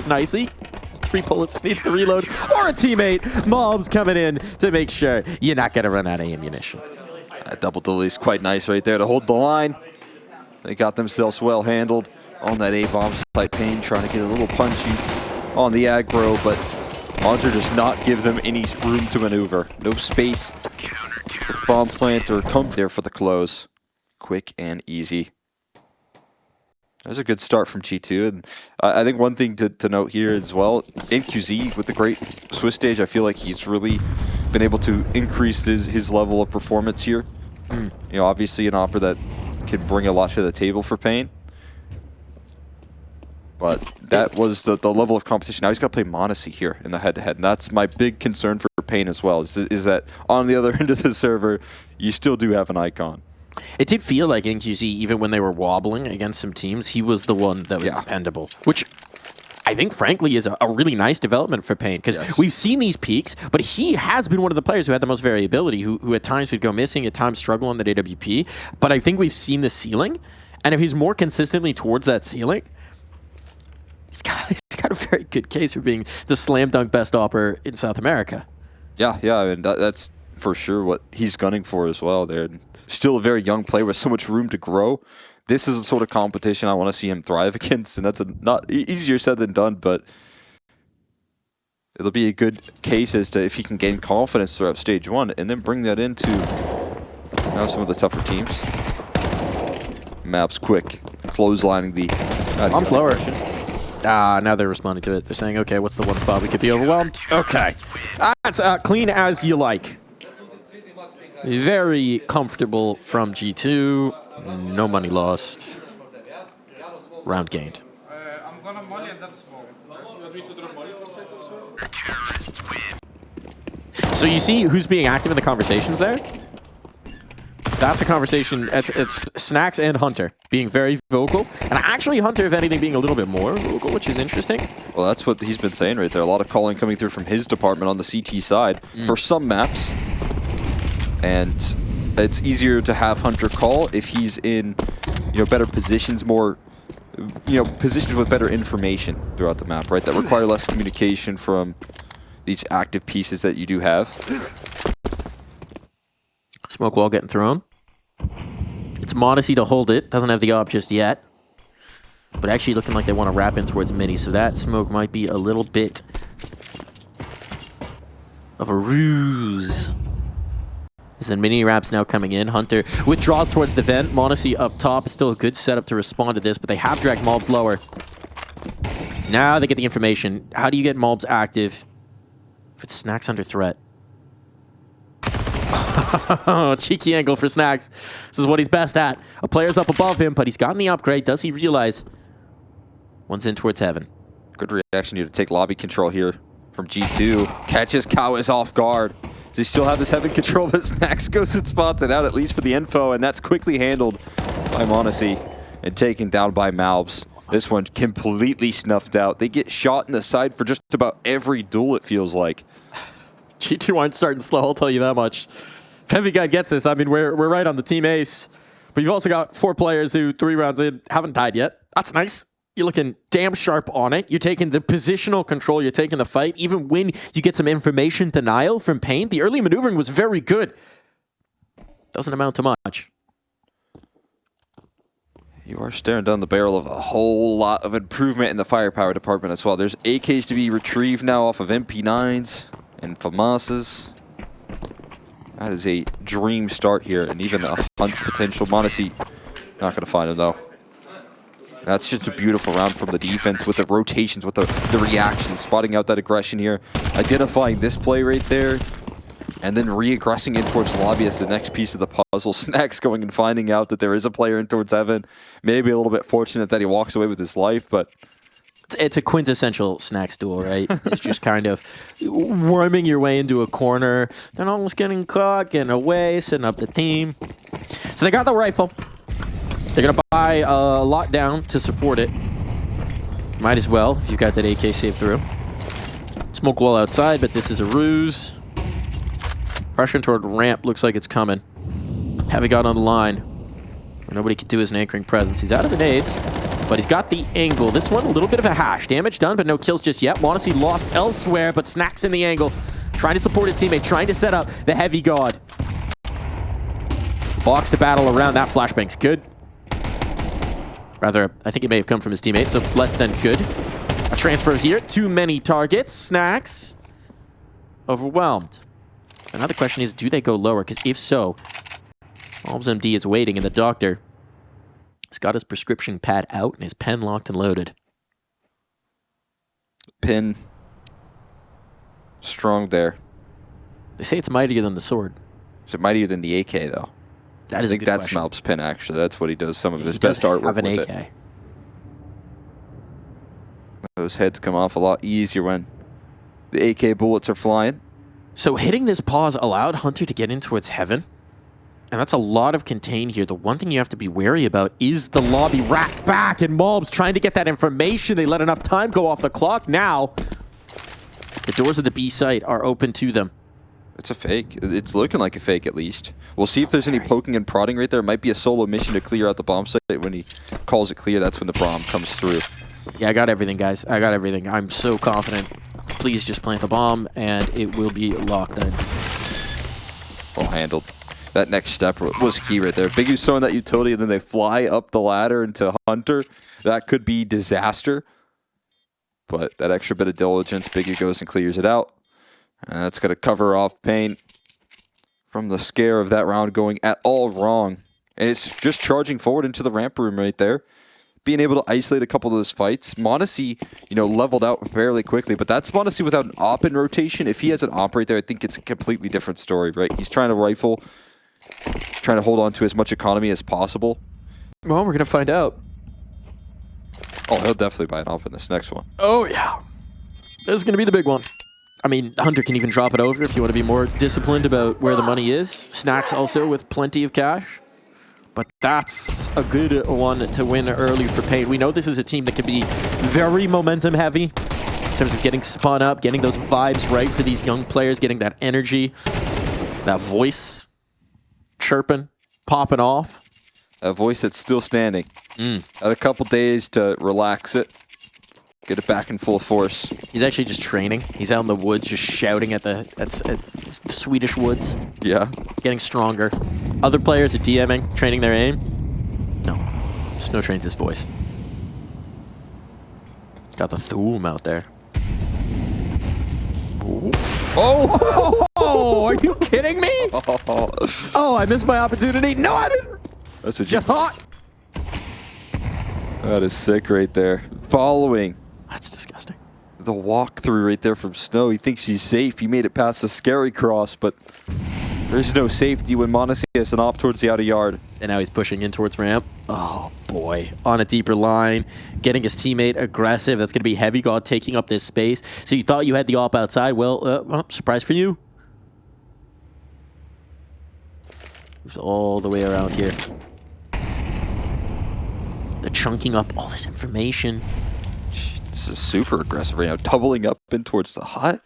nicely. 3 bullets, needs to reload, or a teammate. Mobs coming in to make sure you're not going to run out of ammunition. That double delete is quite nice right there to hold the line. They got themselves well handled on that A-bomb site. paiN trying to get a little punchy on the aggro, but Monster does not give them any room to maneuver. No space for the bomb plant or come there for the close. Quick and easy. That was a good start from G2, and I think one thing to note here as well, NQZ with the great Swiss stage, I feel like he's really been able to increase his level of performance here. You know, obviously an opera that can bring a lot to the table for paiN. But that was the level of competition. Now he's got to play m0NESY here in the head-to-head, and that's my big concern for paiN as well, is that on the other end of the server, you still do have an icon. It did feel like NQZ, even when they were wobbling against some teams, he was the one that was dependable, which I think, frankly, is a really nice development for paiN, because we've seen these peaks, but he has been one of the players who had the most variability, who at times would go missing, at times struggle on the AWP, but I think we've seen the ceiling, and if he's more consistently towards that ceiling, he's got a very good case for being the slam dunk best opera in South America. Yeah, I mean, that's for sure what he's gunning for as well there. Still a very young player with so much room to grow. This is the sort of competition I want to see him thrive against, and that's not easier said than done, but it'll be a good case as to if he can gain confidence throughout stage 1 and then bring that into now some of the tougher teams. Maps quick, clotheslining the... Bomb's lower. Now they're responding to it. They're saying, okay, what's the one spot we could be overwhelmed? Okay. That's clean as you like. Very comfortable from G2. No money lost. Round gained. I'm gonna molly and that's small. So you see who's being active in the conversations there? That's a conversation. It's Snacks and Hunter being very vocal. And actually Hunter, if anything, being a little bit more vocal, which is interesting. Well, that's what he's been saying right there. A lot of calling coming through from his department on the CT side for some maps. And it's easier to have Hunter call if he's in, better positions, more, positions with better information throughout the map, right? That require less communication from these active pieces that you do have. Smoke wall getting thrown. It's m0NESY to hold it. Doesn't have the op just yet. But actually looking like they want to wrap in towards midi, so that smoke might be a little bit of a ruse. As then mini wraps now coming in. Hunter withdraws towards the vent. m0NESY up top. Still a good setup to respond to this, but they have dragged mobs lower. Now they get the information. How do you get mobs active if it's Snacks under threat? Cheeky angle for Snacks. This is what he's best at. A player's up above him, but he's gotten the upgrade. Does he realize? One's in towards heaven. Good reaction here to take lobby control here from G2. Catches Kawis off guard. Does he still have this heaven control, but Snacks goes and spots it out, at least for the info, and that's quickly handled by m0NESY and taken down by Malbs. This one completely snuffed out. They get shot in the side for just about every duel, it feels like. G2 aren't starting slow, I'll tell you that much. If Heavy Guy gets this, I mean, we're right on the team ace. But you've also got 4 players who, 3 rounds in, haven't died yet. That's nice. You're looking damn sharp on it. You're taking the positional control. You're taking the fight. Even when you get some information denial from paiN, the early maneuvering was very good. Doesn't amount to much. You are staring down the barrel of a whole lot of improvement in the firepower department as well. There's AKs to be retrieved now off of MP9s and FAMASas. That is a dream start here, and even a hunt potential. m0NESY not going to find him, though. That's just a beautiful round from the defense with the rotations, with the reaction, spotting out that aggression here, identifying this play right there, and then re-aggressing in towards the lobby as the next piece of the puzzle. Snacks going and finding out that there is a player in towards heaven. Maybe a little bit fortunate that he walks away with his life, but... It's a quintessential Snacks duel, right? It's just kind of worming your way into a corner, then almost getting caught, getting away, setting up the team. So they got the rifle. They're going to buy a lockdown to support it. Might as well, if you've got that AK saved through. Smoke wall outside, but this is a ruse. Pressure toward ramp looks like it's coming. Heavy got on the line. Nobody can do his anchoring presence. He's out of the nades. but he's got the angle. This one, a little bit of a hash. Damage done, but no kills just yet. m0NESY lost elsewhere, but Snacks in the angle. Trying to support his teammate, trying to set up the Heavy God. Box to battle around. That flashbang's good. Rather, I think it may have come from his teammate, so less than good. A transfer here. Too many targets. Snacks overwhelmed. Another question is, do they go lower? Because if so, Alms MD is waiting, and the doctor has got his prescription pad out and his pen locked and loaded. Pin. Strong there. They say it's mightier than the sword. Is it mightier than the AK, though? That is a good question. I think that's Malp's pin, actually. That's what he does some of his best artwork have an with AK. it. Those heads come off a lot easier when the AK bullets are flying. So hitting this pause allowed Hunter to get in towards Heaven. And that's a lot of contain here. The one thing you have to be wary about is the lobby rat back, and Mobs trying to get that information. They let enough time go off the clock. Now, the doors of the B site are open to them. It's a fake. It's looking like a fake, at least. We'll see if there's any poking and prodding right there. It might be a solo mission to clear out the bomb site. When he calls it clear, that's when the bomb comes through. Yeah, I got everything, guys. I got everything. I'm so confident. Please just plant the bomb, and it will be locked in. Well handled. That next step was key right there. Bigu's throwing that utility, and then they fly up the ladder into Hunter. That could be disaster. But that extra bit of diligence, Bigu goes and clears it out. And that's going to cover off paiN from the scare of that round going at all wrong. And it's just charging forward into the ramp room right there. Being able to isolate a couple of those fights. m0NESY, leveled out fairly quickly, but that's m0NESY without an op in rotation. If he has an op right there, I think it's a completely different story, right? He's trying to rifle, trying to hold on to as much economy as possible. Well, we're going to find out. Oh, he'll definitely buy an op in this next one. Oh, yeah. This is going to be the big one. I mean, Hunter can even drop it over if you want to be more disciplined about where the money is. Snacks also with plenty of cash. But that's a good one to win early for paiN. We know this is a team that can be very momentum heavy in terms of getting spun up, getting those vibes right for these young players, getting that energy, that voice chirping, popping off. A voice that's still standing. Had a couple days to relax it. Get it back in full force. He's actually just training. He's out in the woods just shouting at the Swedish woods. Yeah. Getting stronger. Other players are DMing, training their aim. No. Snow trains his voice. He's got the Thum out there. Ooh. Oh, are you kidding me? Oh, I missed my opportunity. No, I didn't. That's what you thought. That is sick right there. Following. That's disgusting. The walkthrough right there from Snow. He thinks he's safe. He made it past the scary cross, but there's no safety when m0NESY has an op towards the outer yard. And now he's pushing in towards ramp. Oh, boy. On a deeper line, getting his teammate aggressive. That's going to be Heavy God taking up this space. So you thought you had the op outside. Well, surprise for you. Moves all the way around here. The chunking up all this information. This is super aggressive right now. Doubling up in towards the hut.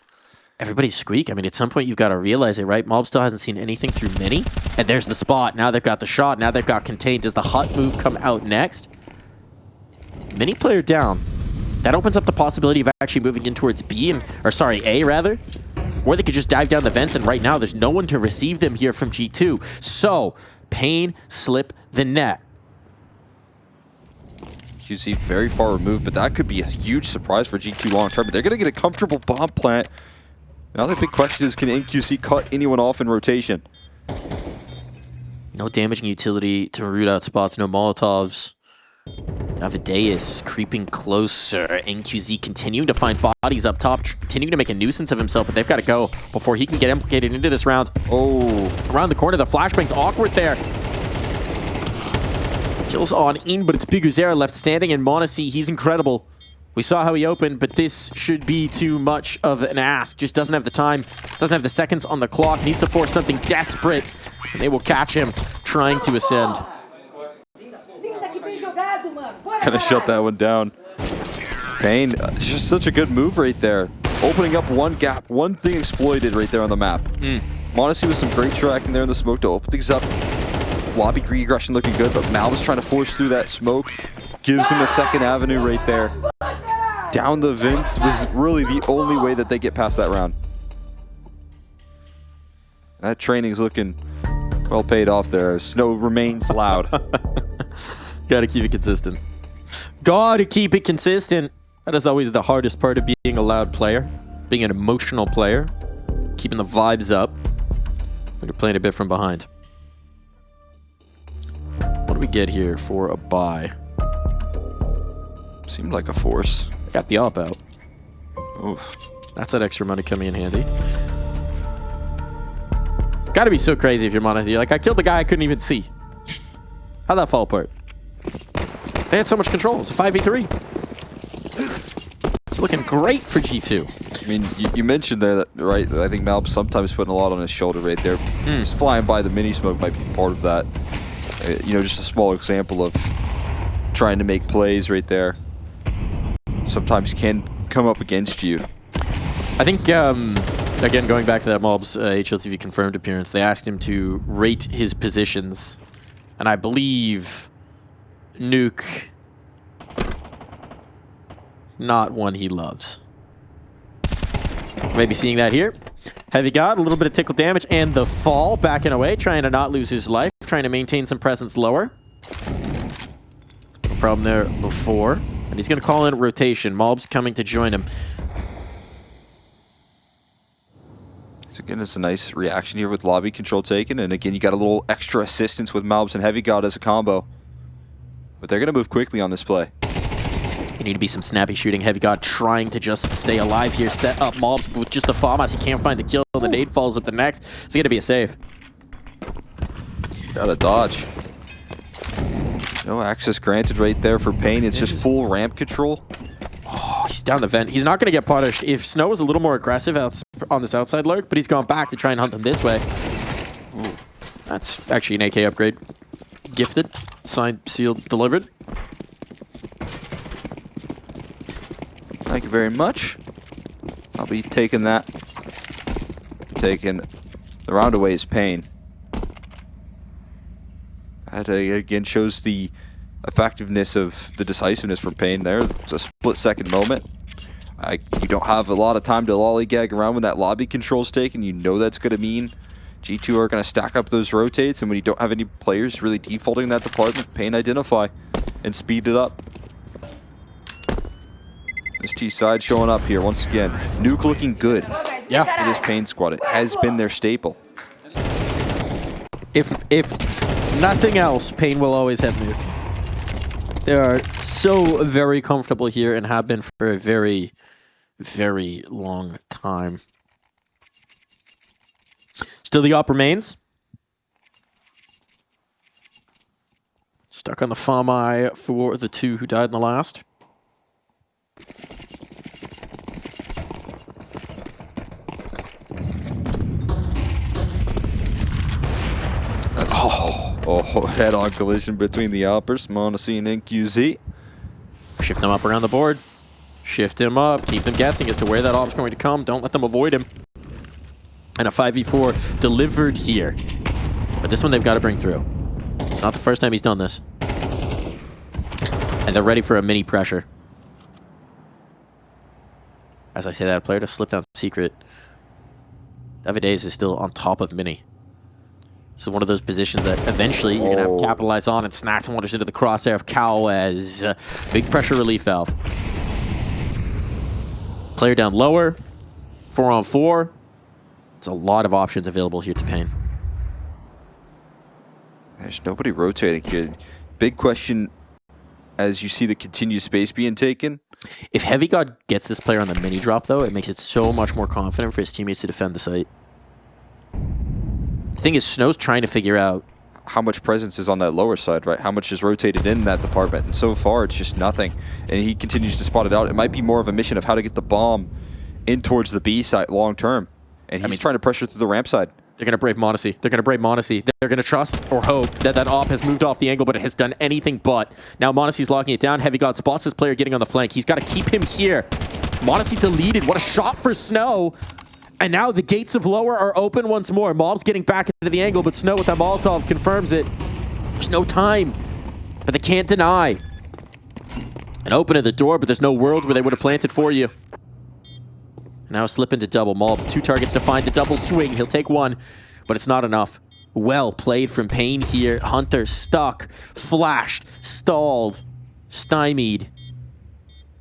Everybody's squeak. I mean, at some point, you've got to realize it, right? Mob still hasn't seen anything through Mini. And there's the spot. Now they've got the shot. Now they've got contained. Does the hut move come out next? Mini player down. That opens up the possibility of actually moving in towards A, rather. Or they could just dive down the vents, and right now, there's no one to receive them here from G2. So, paiN slip the net. QC very far removed, but that could be a huge surprise for G2 long term. But they're going to get a comfortable bomb plant. Now the big question is, can NQC cut anyone off in rotation? No damaging utility to root out spots, no Molotovs. Navideus creeping closer. NQZ continuing to find bodies up top, continuing to make a nuisance of himself, but they've got to go before he can get implicated into this round. Oh, around the corner, the flashbang's awkward there. Kills on in, but it's Piguzera left standing, and m0NESY, he's incredible. We saw how he opened, but this should be too much of an ask. Just doesn't have the time, doesn't have the seconds on the clock, needs to force something desperate, and they will catch him trying to ascend. Kind of shut that one down. paiN, it's just such a good move right there. Opening up one gap, one thing exploited right there on the map. m0NESY with some great tracking there in the smoke to open things up. Lobby regression looking good, but Mal was trying to force through that smoke. gives him a second avenue right there. Down the vents was really the only way that they get past that round. That training's looking well paid off there. Snow remains loud. Gotta keep it consistent. Gotta keep it consistent. That is always the hardest part of being a loud player. Being an emotional player. Keeping the vibes up when you're playing a bit from behind. What do we get here for a buy? Seemed like a force. Got the op out. Oof. That's that extra money coming in handy. Gotta be so crazy if you're Monolith. You're like, I killed the guy I couldn't even see. How'd that fall apart? They had so much control. It's a 5v3. It's looking great for G2. I mean, you mentioned there, that, right? I think Malb's sometimes putting a lot on his shoulder right there. Just flying by the mini smoke might be part of that. You know, just a small example of trying to make plays right there. Sometimes can come up against you. I think, again, going back to that Mob's HLTV confirmed appearance, they asked him to rate his positions. And I believe Nuke, not one he loves. Maybe seeing that here. Heavy God, a little bit of tickle damage, and the fall backing away, trying to not lose his life, trying to maintain some presence lower. No problem there before. And he's going to call in a rotation. Mob's coming to join him. So again, it's a nice reaction here with lobby control taken. And again, you got a little extra assistance with Malbs and Heavy God as a combo. But they're going to move quickly on this play. You need to be some snappy shooting. Heavy God trying to just stay alive here. Set up Mobs with just the FAMAS. He can't find the kill. The nade falls up the next. It's going to be a save. Got a dodge. No access granted right there for paiN. It's just full ramp control. Oh, he's down the vent. He's not going to get punished. If Snow was a little more aggressive on this outside lurk, but he's gone back to try and hunt them this way. Ooh, that's actually an AK upgrade. Gifted. Signed, sealed, delivered. Thank you very much. I'll be taking that. Taking the round away is paiN. That again shows the effectiveness of the decisiveness from paiN there. It's a split-second moment. You don't have a lot of time to lollygag around when that lobby control's taken. You know that's going to mean G2 are going to stack up those rotates, and when you don't have any players really defaulting in that department, paiN identify and speed it up. This T side showing up here once again. Nuke looking good. Yeah. For this paiN squad. It has been their staple. If nothing else, paiN will always have Nuke. They are so very comfortable here and have been for a very, very long time. Still the op remains. Stuck on the FAMI for the two who died in the last. That's head-on collision between the Alpers, m0NESY and NQZ. Shift them up around the board. Shift him up. Keep them guessing as to where that op's going to come. Don't let them avoid him. And a 5v4 delivered here. But this one they've got to bring through. It's not the first time he's done this. And they're ready for a mini pressure. As I say that, a player to slip down secret. Davides is still on top of mini. So one of those positions that eventually you're going to have to capitalize on, and Snacked wanders into the crosshair of Cow as big pressure relief valve. Player down lower, 4-on-4. There's a lot of options available here to paiN. There's nobody rotating here. Big question as you see the continued space being taken. If Heavy God gets this player on the mini drop, though, it makes it so much more confident for his teammates to defend the site. The thing is, Snow's trying to figure out how much presence is on that lower side, right? How much is rotated in that department? And so far, it's just nothing. And he continues to spot it out. It might be more of a mission of how to get the bomb in towards the B side long term. And he's trying to pressure through the ramp side. They're going to brave m0NESY. They're going to brave m0NESY. They're going to trust or hope that that op has moved off the angle, but it has done anything but. Now m0NESY's locking it down. Heavy God spots this player getting on the flank. He's got to keep him here. m0NESY deleted. What a shot for Snow. And now the gates of lower are open once more. Mob's getting back into the angle, but Snow with that Molotov confirms it. There's no time, but they can't deny. And open at the door, but there's no world where they would have planted for you. Now slip into double. Malbs, 2 targets to find the double swing. He'll take 1, but it's not enough. Well played from paiN here. Hunter stuck, flashed, stalled, stymied.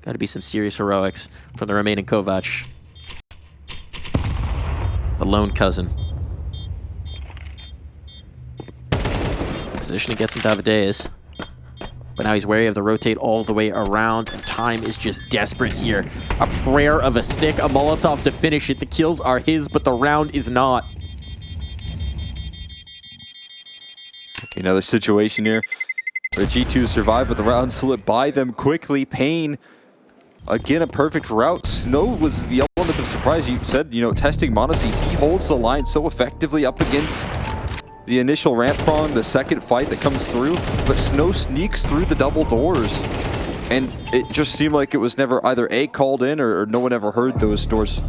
Got to be some serious heroics from the remaining Kovac. The lone cousin. Positioning gets him Davideus. But now he's wary of the rotate all the way around, and time is just desperate here. A prayer of a stick, a Molotov to finish it. The kills are his, but the round is not. Another situation here where G2 survived, but the round slipped by them quickly. paiN, again, a perfect route. Snow was the element of surprise. You said, you know, testing m0NESY. He holds the line so effectively up against the initial ramp prong, the second fight that comes through, but Snow sneaks through the double doors, and it just seemed like it was never either A, called in, or no one ever heard those doors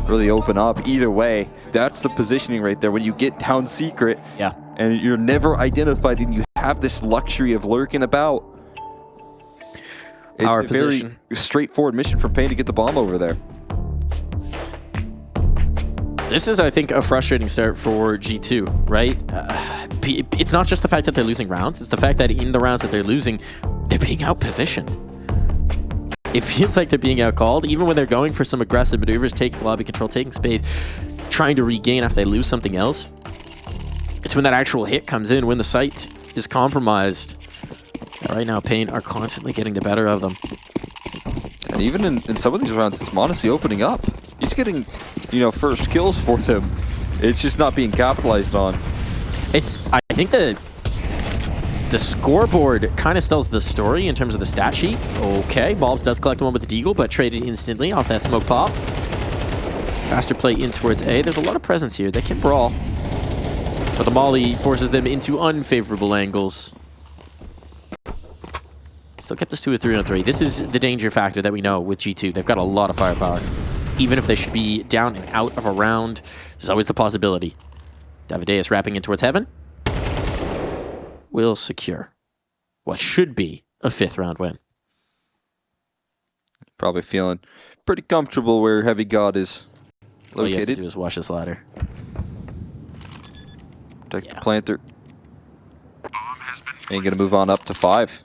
really open up. Either way, that's the positioning right there. When you get down secret, yeah, and you're never identified, and you have this luxury of lurking about. It's Our a very straightforward mission from paiN to get the bomb over there. This is, I think, a frustrating start for G2, right? It's not just the fact that they're losing rounds, it's the fact that in the rounds that they're losing, they're being out-positioned. It feels like they're being outcalled, even when they're going for some aggressive maneuvers, taking lobby control, taking space, trying to regain after they lose something else. It's when that actual hit comes in, when the sight is compromised. Right now, paiN are constantly getting the better of them. And even in some of these rounds, it's m0NESY opening up. He's getting, you know, first kills for them. It's just not being capitalized on. I think the scoreboard kind of tells the story in terms of the stat sheet. Okay, Malbs does collect one with the Deagle, but traded instantly off that smoke pop. Faster play in towards A. There's a lot of presence here. They can brawl. But the Molly forces them into unfavorable angles. Still kept this to a 3-on-3. This is the danger factor that we know with G2. They've got a lot of firepower. Even if they should be down and out of a round, there's always the possibility. Davideus wrapping in towards heaven. Will secure what should be a 5th round win. Probably feeling pretty comfortable where Heavy God is located. All you have to do is watch this ladder. Protect the planter. Ain't gonna move on up to 5.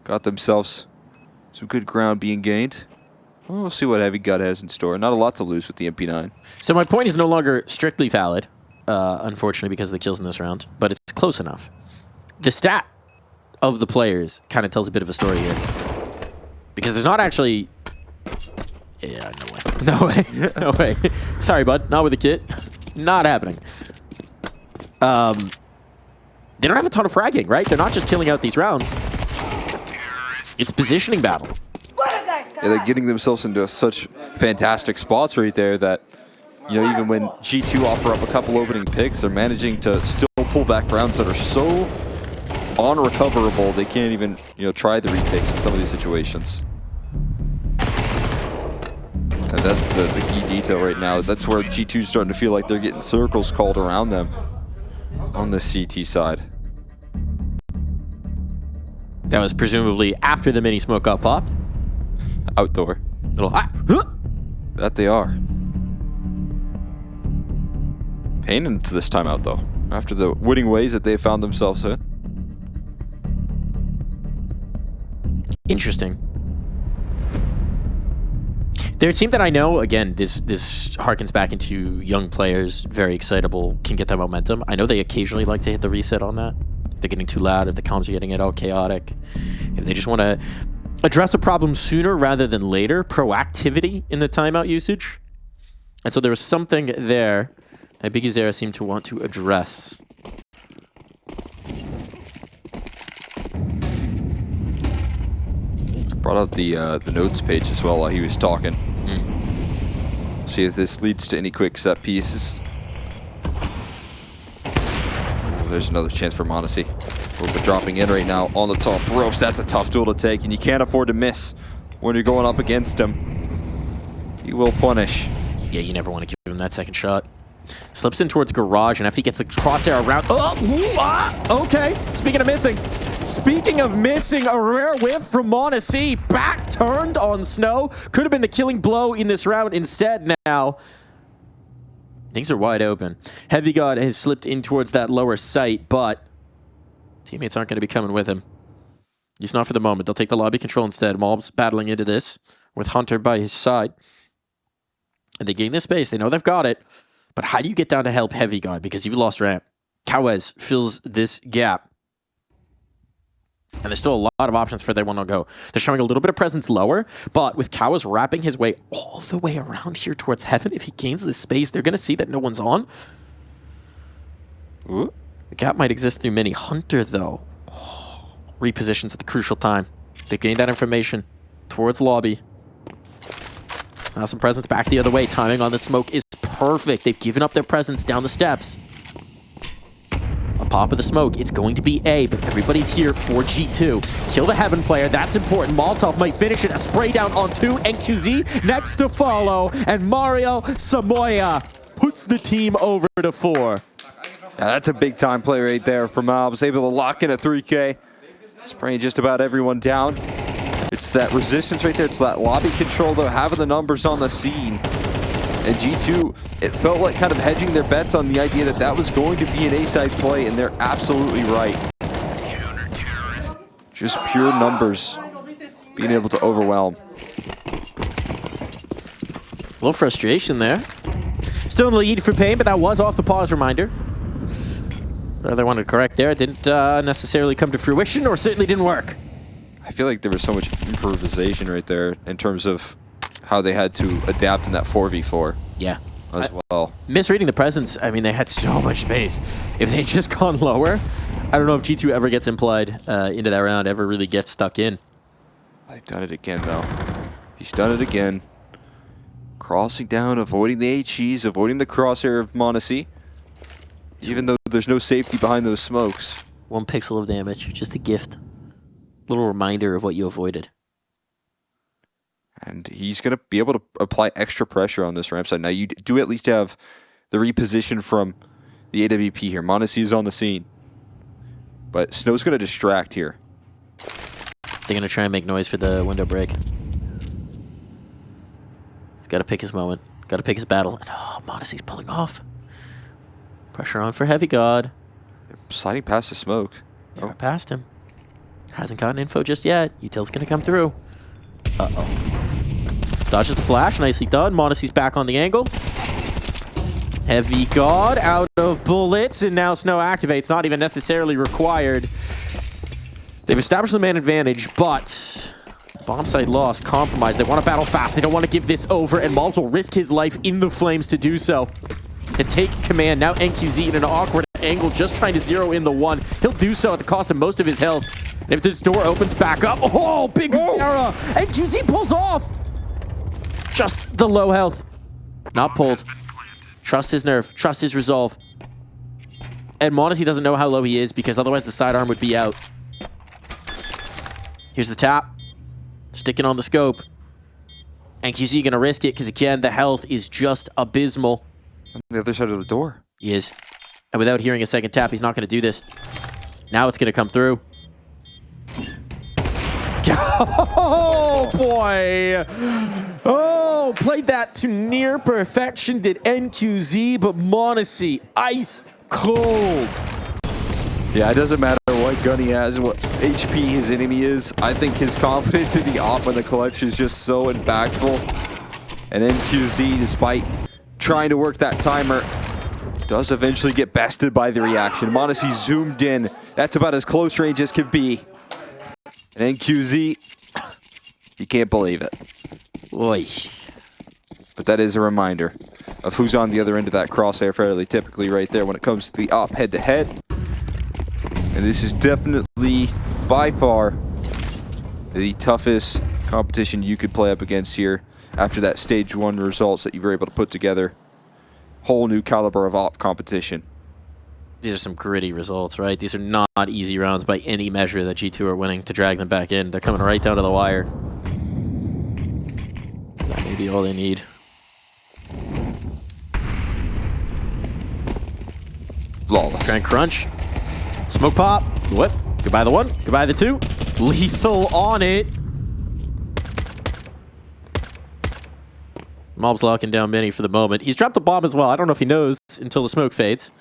Got themselves some good ground being gained. Well, we'll see what Heavy God has in store. Not a lot to lose with the MP9. So my point is no longer strictly valid, unfortunately, because of the kills in this round, but it's close enough. The stat of the players kind of tells a bit of a story here. Because there's not actually... Yeah, no way. No way. No way. Sorry, bud. Not with the kit. Not happening. They don't have a ton of fragging, right? They're not just killing out these rounds. It's positioning battle. Yeah, they're getting themselves into such fantastic spots right there that, you know, even when G2 offer up a couple opening picks, they're managing to still pull back rounds that are so unrecoverable they can't even, you know, try the retakes in some of these situations. And that's the key detail right now. That's where G2 is starting to feel like they're getting circles called around them on the CT side. That was presumably after the mini smoke got popped. Outdoor. Little That they are. paiN into this timeout though, after the winning ways that they found themselves in. Interesting. They're a team that I know, again, this harkens back into young players, very excitable, can get that momentum. I know they occasionally like to hit the reset on that. If they're getting too loud, if the comms are getting it all chaotic. If they just want to address a problem sooner rather than later, proactivity in the timeout usage. And so there was something there that Big Uzera seemed to want to address. Brought out the notes page as well while he was talking. See if this leads to any quick set pieces. Oh, there's another chance for m0NESY. But dropping in right now on the top ropes. That's a tough duel to take, and you can't afford to miss when you're going up against him. He will punish. Yeah, you never want to give him that second shot. Slips in towards garage, and if he gets the crosshair around... Okay. Speaking of missing, a rare whiff from m0NESY. Back turned on Snow. Could have been the killing blow in this round. Instead, now... things are wide open. Heavy God has slipped in towards that lower site, but teammates aren't going to be coming with him. He's not for the moment. They'll take the lobby control instead. Mob's battling into this with Hunter by his side. And they gain this space. They know they've got it. But how do you get down to help Heavy God? Because you've lost ramp. Kawez fills this gap. And there's still a lot of options for where they want to go. They're showing a little bit of presence lower, but with Kawez wrapping his way all the way around here towards Heaven, if he gains this space, they're going to see that no one's on. Ooh. The gap might exist through mini. Hunter, though, repositions at the crucial time. They gain that information towards lobby. Now some presence back the other way. Timing on the smoke is perfect. They've given up their presence down the steps. A pop of the smoke. It's going to be A, but everybody's here for G2. Kill the Heaven player. That's important. Molotov might finish it. A spray down on 2. NQZ next to follow. And Mario Samoya puts the team over to 4. Yeah, that's a big time play right there from Mobs. Able to lock in a 3K. Spraying just about everyone down. It's that resistance right there. It's that lobby control, though, having the numbers on the scene. And G2, it felt like kind of hedging their bets on the idea that that was going to be an A-side play, and they're absolutely right. Just pure numbers being able to overwhelm. A little frustration there. Still in the lead for paiN, but that was off the pause reminder. Whatever they wanted to correct there, it didn't necessarily come to fruition, or certainly didn't work. I feel like there was so much improvisation right there in terms of how they had to adapt in that 4v4. Yeah. As well. Misreading the presence, I mean, they had so much space. If they'd just gone lower, I don't know if G2 ever gets implied into that round, ever really gets stuck in. They've done it again, though. He's done it again. Crossing down, avoiding the HEs, avoiding the crosshair of m0NESY. Even though there's no safety behind those smokes. 1 pixel of damage, just a gift. Little reminder of what you avoided. And he's going to be able to apply extra pressure on this ramp side. Now, you do at least have the reposition from the AWP here. m0NESY is on the scene. But Snow's going to distract here. They're going to try and make noise for the window break. He's got to pick his moment. Got to pick his battle. And m0NESY's pulling off. Pressure on for Heavy God. Sliding past the smoke. Yeah, past him. Hasn't gotten info just yet. Util's going to come through. Dodges the flash. Nicely done. m0NESY's back on the angle. Heavy God out of bullets. And now Snow activates. Not even necessarily required. They've established the man advantage, but bomb site lost. Compromised. They want to battle fast. They don't want to give this over. And Mobs will risk his life in the flames to do so. To take command. Now NQZ in an awkward angle, just trying to zero in the 1. He'll do so at the cost of most of his health. And if this door opens back up, big Sarah! NQZ pulls off! Just the low health. Not pulled. Trust his nerve. Trust his resolve. And m0NESY doesn't know how low he is, because otherwise the sidearm would be out. Here's the tap. Sticking on the scope. NQZ gonna risk it, because again, the health is just abysmal. On the other side of the door. He is. And without hearing a second tap, he's not going to do this. Now it's going to come through. Oh, boy. Oh, played that to near perfection, did NQZ, but m0NESY, ice cold. Yeah, it doesn't matter what gun he has, what HP his enemy is. I think his confidence in the op and the clutch is just so impactful. And NQZ, despite trying to work that timer, does eventually get bested by the reaction. m0NESY zoomed in. That's about as close range as could be. And NQZ, you can't believe it. Oy. But that is a reminder of who's on the other end of that crosshair fairly typically right there when it comes to the op head-to-head. And this is definitely, by far, the toughest competition you could play up against here after that stage 1 results that you were able to put together. Whole new caliber of op competition. These are some gritty results, right? These are not easy rounds by any measure that G2 are winning to drag them back in. They're coming right down to the wire. That may be all they need. Flawless. Try and crunch. Smoke pop. What? Goodbye the 1. Goodbye the 2. Lethal on it. Mob's locking down Mini for the moment. He's dropped the bomb as well. I don't know if he knows until the smoke fades.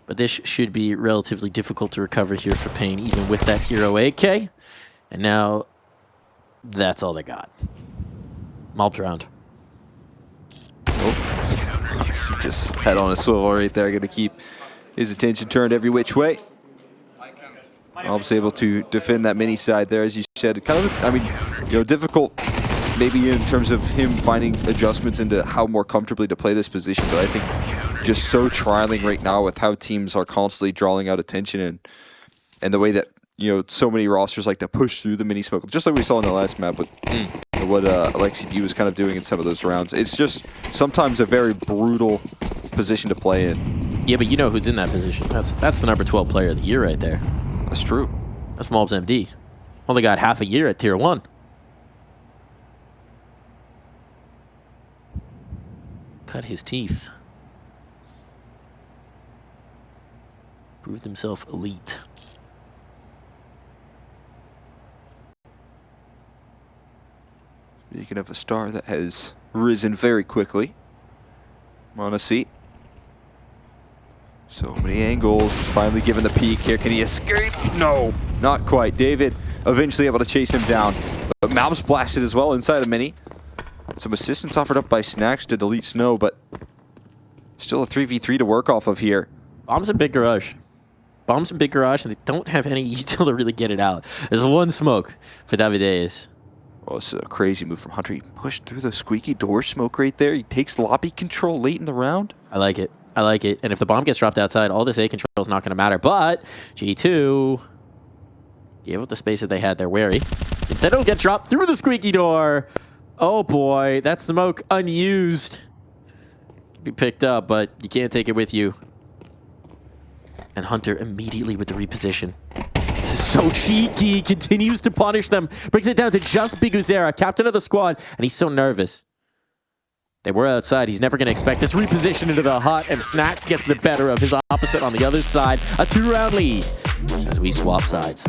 But this should be relatively difficult to recover here for paiN, even with that hero AK. And now, that's all they got. Mob's round. Oh, just head on a swivel right there. Going to keep his attention turned every which way. Mob's able to defend that mini side there, as you said. Kind of, I mean, you know, difficult maybe in terms of him finding adjustments into how more comfortably to play this position. But I think just so trialing right now with how teams are constantly drawing out attention and the way that, you know, so many rosters like to push through the mini smoke, just like we saw in the last map with what Alexi B was kind of doing in some of those rounds. It's just sometimes a very brutal position to play in. Yeah, but you know who's in that position. That's the number 12 player of the year right there. That's true. That's Mob's MD. Only got half a year at tier 1. Cut his teeth. Proved himself elite. Speaking of a star that has risen very quickly. On a seat. So many angles. Finally given the peek here. Can he escape? No, not quite. David eventually able to chase him down. But Malb's blasted as well inside the mini. Some assistance offered up by Snacks to delete Snow, but still a 3v3 to work off of here. Bombs in big garage. Bombs in big garage, and they don't have any util to really get it out. There's one smoke for Davideus. Oh, it's a crazy move from Hunter. He pushed through the squeaky door smoke right there. He takes lobby control late in the round. I like it. I like it. And if the bomb gets dropped outside, all this A control is not going to matter. But G2 gave up the space that they had there. Wary. Instead, it'll get dropped through the squeaky door. Oh boy, that smoke unused. Can be picked up, but you can't take it with you. And Hunter immediately with the reposition. This is so cheeky. Continues to punish them. Brings it down to just Biguzera, captain of the squad, and he's so nervous. They were outside. He's never going to expect this reposition into the hut, and Snacks gets the better of his opposite on the other side. A 2-round lead as we swap sides.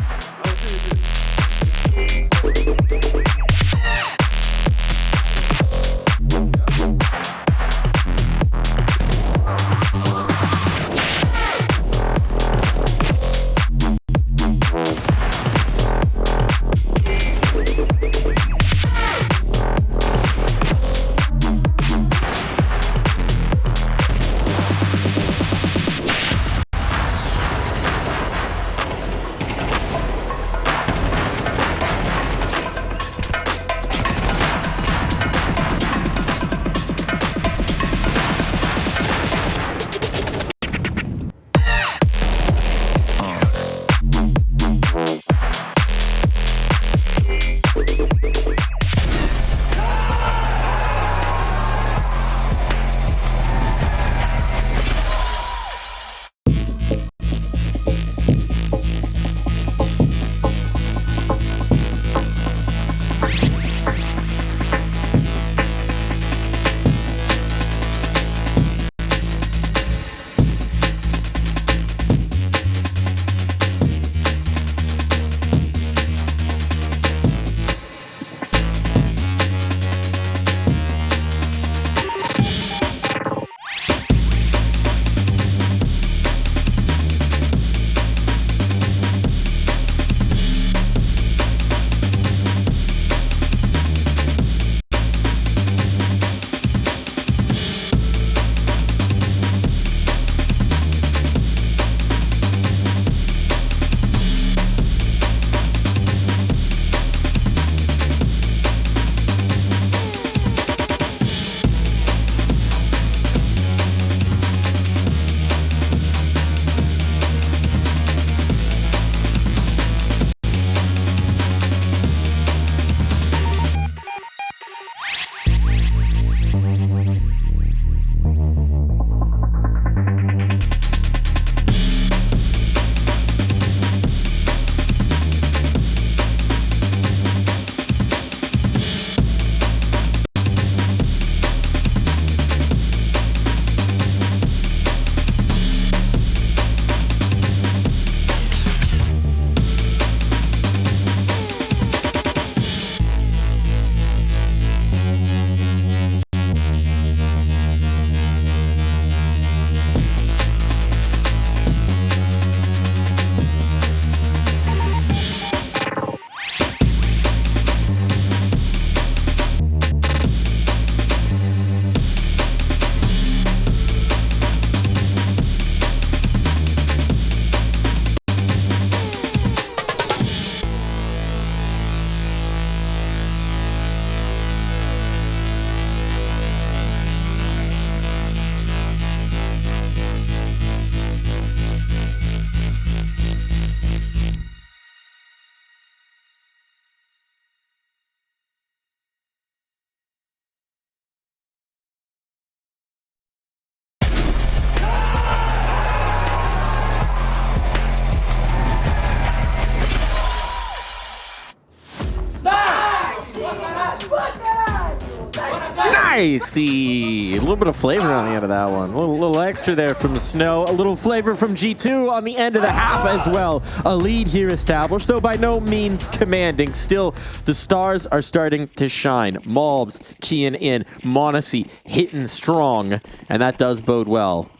Icy! A little bit of flavor on the end of that one. A little extra there from Snow. A little flavor from G2 on the end of the half as well. A lead here established, though by no means commanding. Still, the stars are starting to shine. Malbs keying in. m0NESY hitting strong. And that does bode well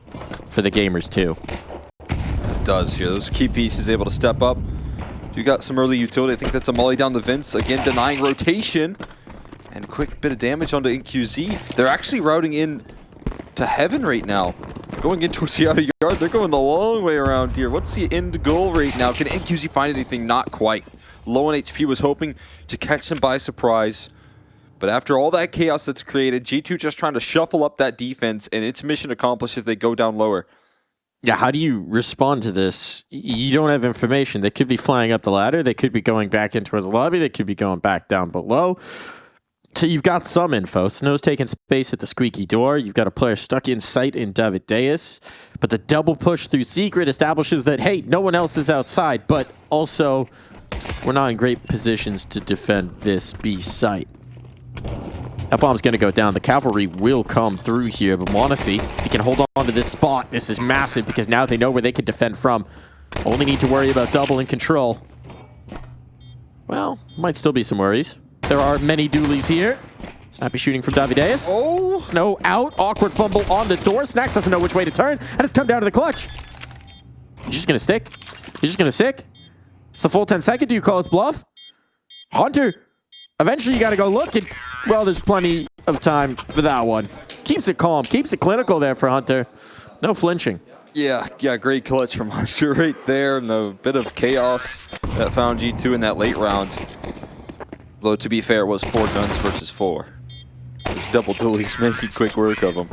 for the gamers, too. It does here. Those key pieces able to step up. You got some early utility. I think that's a molly down the Vince. Again, denying rotation. And quick bit of damage onto NQZ. They're actually routing in to heaven right now. Going in towards the outer yard. They're going the long way around here. What's the end goal right now? Can NQZ find anything? Not quite. Low on HP, was hoping to catch them by surprise. But after all that chaos that's created, G2 just trying to shuffle up that defense, and it's mission accomplished if they go down lower. Yeah, how do you respond to this? You don't have information. They could be flying up the ladder. They could be going back in towards the lobby. They could be going back down below. So you've got some info. Snow's taking space at the squeaky door. You've got a player stuck in sight in Davideus. But the double push through Secret establishes that, hey, no one else is outside. But also, we're not in great positions to defend this B site. That bomb's going to go down. The cavalry will come through here. But m0NESY, if he can hold on to this spot, this is massive because now they know where they can defend from. Only need to worry about double in control. Well, might still be some worries. There are many dualies here. Snappy shooting from Davideus. Oh! Snow out. Awkward fumble on the door. Snax doesn't know which way to turn. And it's come down to the clutch. He's just going to stick. He's just going to stick. It's the full 10 second. Do you call his bluff? Hunter. Eventually you got to go look. And, well, there's plenty of time for that one. Keeps it calm. Keeps it clinical there for Hunter. No flinching. Yeah, great clutch from Hunter right there. And a bit of chaos that found G2 in that late round. Though, to be fair, it was 4 guns versus 4. There's double dualies making quick work of them.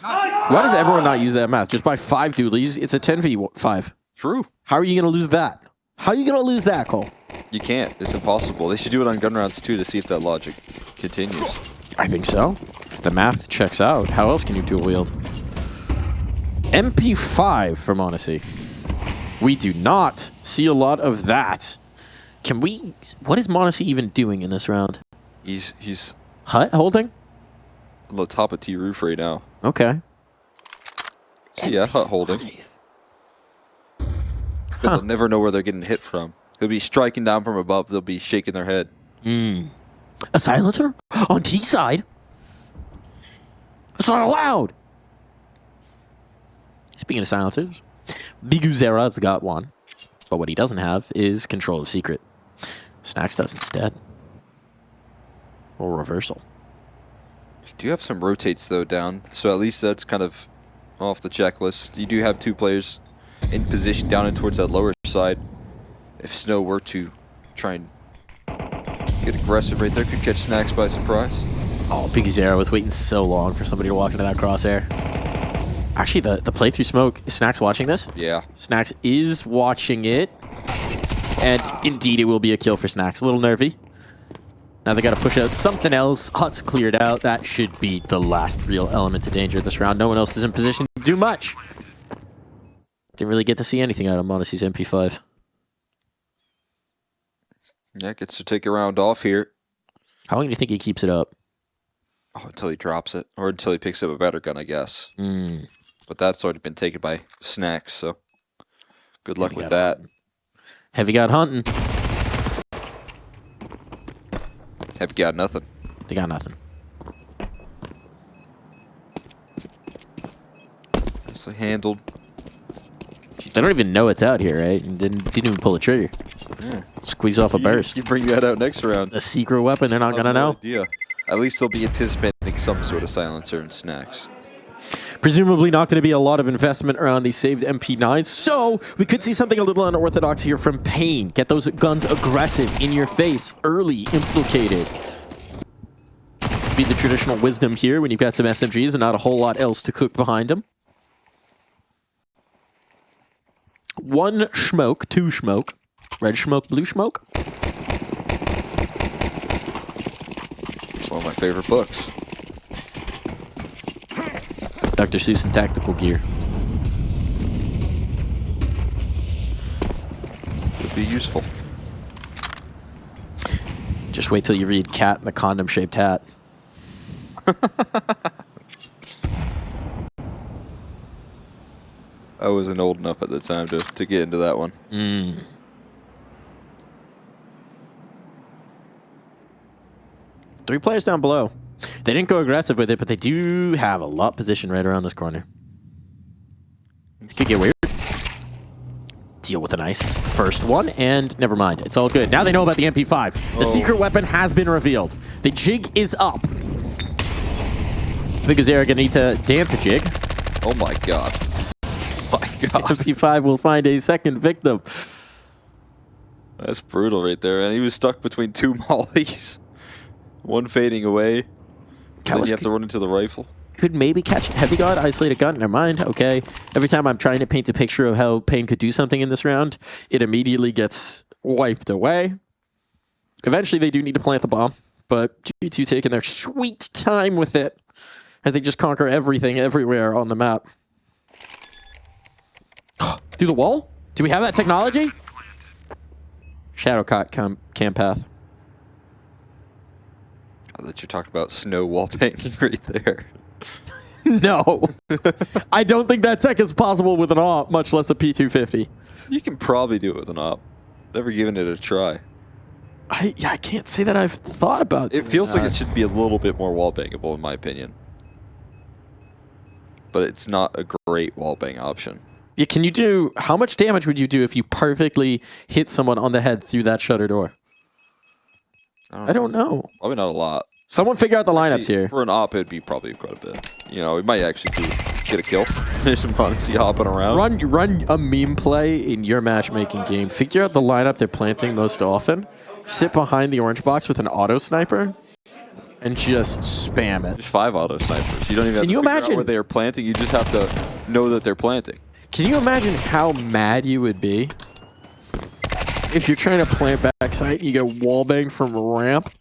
Why does everyone not use that math? Just buy 5 dualies. It's a 10v5. True. How are you going to lose that? How are you going to lose that, Cole? You can't. It's impossible. They should do it on gun rounds, too, to see if that logic continues. I think so. The math checks out. How else can you dual wield? MP5 for m0NESY. We do not see a lot of that. Can we... What is m0NESY even doing in this round? He's Hut holding? on the top of T roof right now. Okay. So yeah, Hut holding. But they'll never know where they're getting hit from. They'll be striking down from above. They'll be shaking their head. A silencer? On T side? That's not allowed! Speaking of silencers, Biguzera's got one. But what he doesn't have is control of Secret. Snax does instead. Or reversal. You do have some rotates, though, down. So at least that's kind of off the checklist. You do have 2 players in position down and towards that lower side. If Snow were to try and get aggressive right there, could catch Snax by surprise. Oh, Biguzera was waiting so long for somebody to walk into that crosshair. Actually, the playthrough smoke, is Snax watching this? Yeah. Snax is watching it. And indeed, it will be a kill for Snax. A little nervy. Now they got to push out something else. Hut's cleared out. That should be the last real element of danger this round. No one else is in position to do much. Didn't really get to see anything out of m0NESY's MP5. Yeah, gets to take a round off here. How long do you think he keeps it up? Oh, until he drops it. Or until he picks up a better gun, I guess. But that's already been taken by Snax, so good luck with that. Heavy got hunting. Have got nothing. They got nothing. Nicely handled. They don't even know it's out here, right? And didn't even pull the trigger. Yeah. Squeeze off a burst. You bring that out next round. A secret weapon, they're not going to know. Idea. At least they'll be anticipating some sort of silencer and Snax. Presumably not going to be a lot of investment around these saved MP9s, so we could see something a little unorthodox here from paiN. Get those guns aggressive, in your face, early, implicated. Be the traditional wisdom here when you've got some SMGs and not a whole lot else to cook behind them. 1 smoke, 2 smoke. Red smoke, blue smoke. It's one of my favorite books. Dr. Seuss in tactical gear. Could be useful. Just wait till you read Cat in the condom-shaped hat. I wasn't old enough at the time to get into that one. Mm. Three players down below. They didn't go aggressive with it, but they do have a lot position right around this corner. This could get weird. Deal with a nice first one, and never mind. It's all good. Now they know about the MP5. The secret weapon has been revealed. The jig is up. I think Azera gonna need to dance a jig. Oh my god. Oh my god. MP5 will find a second victim. That's brutal right there. And he was stuck between two mollies. One fading away. Then you have to run into the rifle. Could maybe catch Heavy God, isolate a gun. Never mind. Okay. Every time I'm trying to paint a picture of how paiN could do something in this round, it immediately gets wiped away. Eventually, they do need to plant the bomb, but G2 taking their sweet time with it as they just conquer everything everywhere on the map. Through the wall? Do we have that technology? Shadowcot camp path. Oh, that you're talking about snow wall painting right there. No. I don't think that tech is possible with an AWP, much less a P250. You can probably do it with an AWP. Never given it a try. I can't say that I've thought about it. It feels like it should be a little bit more wall bangable, in my opinion. But it's not a great wall bang option. Yeah, can you do... How much damage would you do if you perfectly hit someone on the head through that shutter door? I don't know. Probably not a lot. Someone figure out the lineups here. For an AWP, it'd be probably quite a bit. You know, we might actually get a kill. There's some Monsi hopping around. Run a meme play in your matchmaking game. Figure out the lineup they're planting most often. Sit behind the orange box with an auto sniper. And just spam it. There's 5 auto snipers. You don't even have to figure out where they are planting. You just have to know that they're planting. Can you imagine how mad you would be if you're trying to plant backside and you get wallbang from ramp?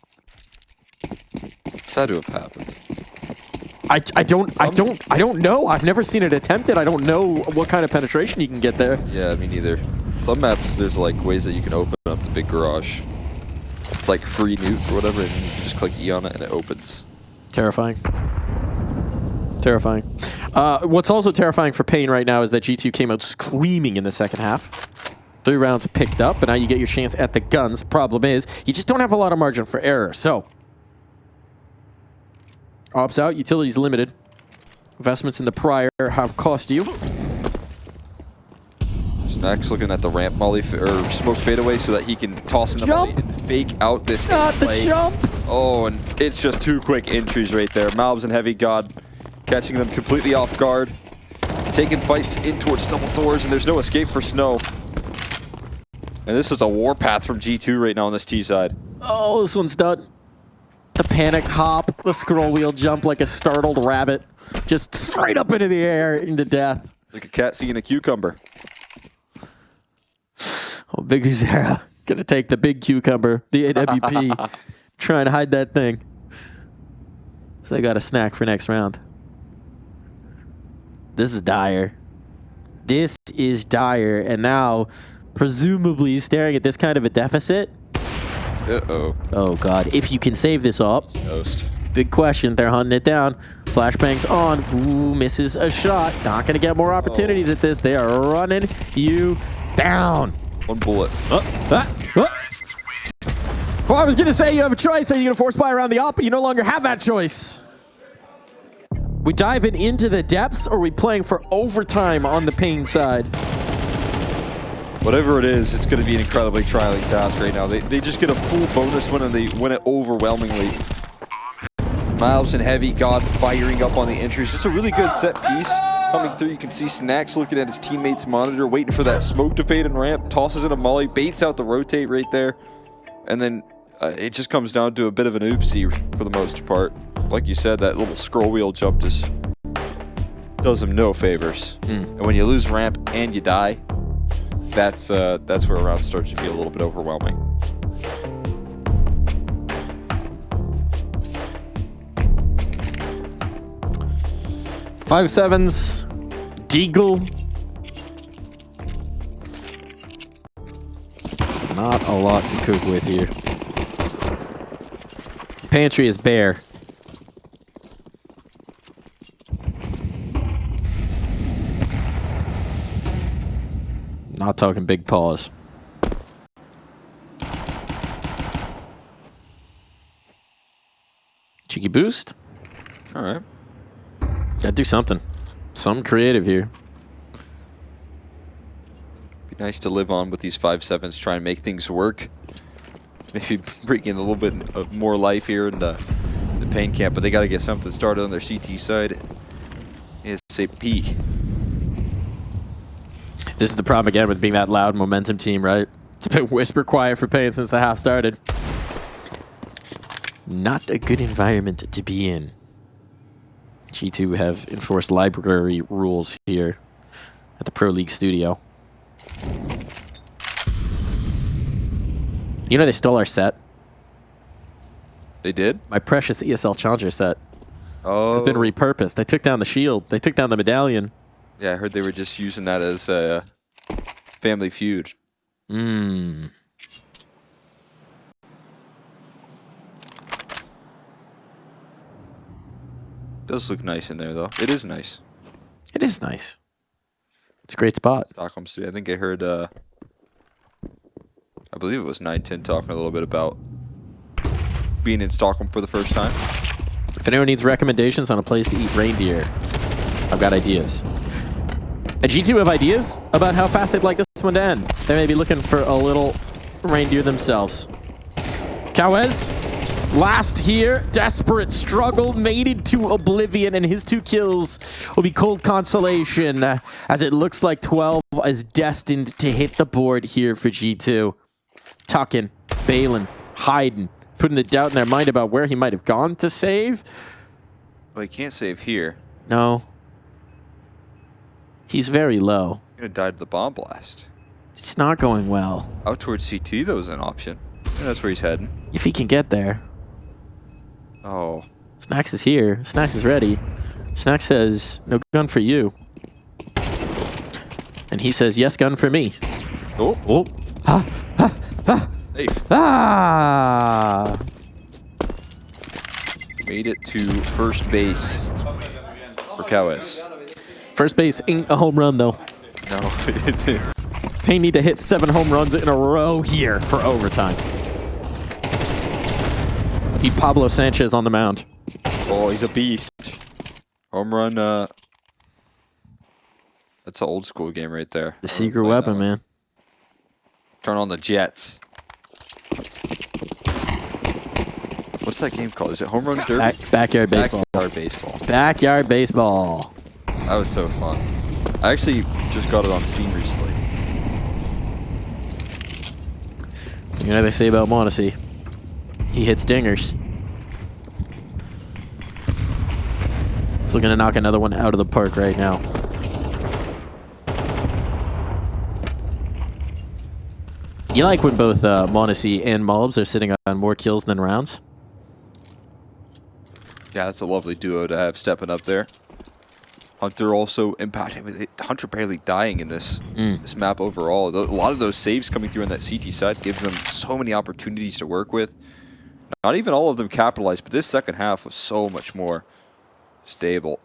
It's had to have happened. I don't know. I've never seen it attempted. I don't know what kind of penetration you can get there. Yeah, me neither. Some maps, there's like ways that you can open up the big garage. It's like free nuke or whatever, and you can just click E on it and it opens. Terrifying. Terrifying. What's also terrifying for paiN right now is that G2 came out screaming in the second half. 3 rounds picked up, but now you get your chance at the guns. Problem is, you just don't have a lot of margin for error. So, ops out, utilities limited. Investments in the prior have cost you. Snack's looking at the ramp molly or smoke fadeaway so that he can toss in the molly and fake out this Not the jump. Oh, and it's just 2 quick entries right there. Malbs and Heavy God catching them completely off guard. Taking fights in towards double doors, and there's no escape for Snow. And this is a warpath from G2 right now on this T side. Oh, this one's done. The panic hop, the scroll wheel jump like a startled rabbit. Just straight up into the air, into death. Like a cat seeing a cucumber. Oh, Big Azera gonna take the big cucumber, the AWP, trying to hide that thing. So they got a snack for next round. This is dire. This is dire, and now, presumably, staring at this kind of a deficit. Uh-oh. Oh, God. If you can save this up. Ghost. Big question. They're hunting it down. Flashbang's on. Ooh, misses a shot. Not going to get more opportunities at this. They are running you down. 1 bullet. Well, I was going to say you have a choice. Are you going to force buy around the op? But you no longer have that choice. We diving into the depths, or are we playing for overtime on the paiN side? Whatever it is, it's going to be an incredibly trying task right now. They just get a full bonus win, and they win it overwhelmingly. Malbs and Heavy God firing up on the entries. It's a really good set piece coming through. You can see Snacks looking at his teammate's monitor, waiting for that smoke to fade and ramp, tosses in a molly, baits out the rotate right there. And then it just comes down to a bit of an oopsie for the most part. Like you said, that little scroll wheel jump just does him no favors. And when you lose ramp and you die, that's where a round starts to feel a little bit overwhelming. Five sevens, Deagle. Not a lot to cook with here. Pantry is bare. Not talking big paws. Cheeky boost. All right. Gotta do something. Something creative here. Be nice to live on with these 5-7s, try and make things work. Maybe bring in a little bit of more life here in the paiN camp, but they got to get something started on their CT side. ASAP. This is the problem again with being that loud momentum team, right? It's been whisper quiet for paiN since the half started. Not a good environment to be in. G2 have enforced library rules here at the Pro League studio. You know they stole our set? They did? My precious ESL Challenger set. Oh. It's been repurposed. They took down the shield. They took down the medallion. Yeah, I heard they were just using that as a Family Feud. Mmm. Does look nice in there, though. It is nice. It is nice. It's a great spot. Stockholm Studio. I think I heard, I believe it was 910 talking a little bit about being in Stockholm for the first time. If anyone needs recommendations on a place to eat reindeer, I've got ideas. And G2 have ideas about how fast they'd like this one to end. They may be looking for a little reindeer themselves. Cowes, last here, desperate struggle, mated to oblivion, and his 2 kills will be cold consolation as it looks like 12 is destined to hit the board here for G2. Tucking, bailing, hiding, putting the doubt in their mind about where he might have gone to save. Well, he can't save here. No. He's very low. He's going to die to the bomb blast. It's not going well. Out towards CT, though, is an option. And that's where he's heading. If he can get there. Oh. Snacks is here. Snacks is ready. Snacks says, no gun for you. And he says, yes, gun for me. Oh. Oh. Ah. Ah. Ah. Safe. Ah. Made it to first base for Cowes. First base ain't a home run, though. No, it is. paiN need to hit 7 home runs in a row here for overtime. Need Pablo Sanchez on the mound. Oh, he's a beast. Home run, that's an old school game right there. The secret weapon, man. Turn on the Jets. What's that game called? Is it Home Run Derby? Backyard baseball. Backyard baseball. Backyard baseball. That was so fun. I actually just got it on Steam recently. You know what they say about Monacy? He hits dingers. He's looking to knock another one out of the park right now. You like when both Monacy and Mulbs are sitting on more kills than rounds? Yeah, that's a lovely duo to have stepping up there. Hunter also impacted. Hunter barely dying in this this map overall. A lot of those saves coming through on that CT side gives them so many opportunities to work with. Not even all of them capitalized, but this second half was so much more stable.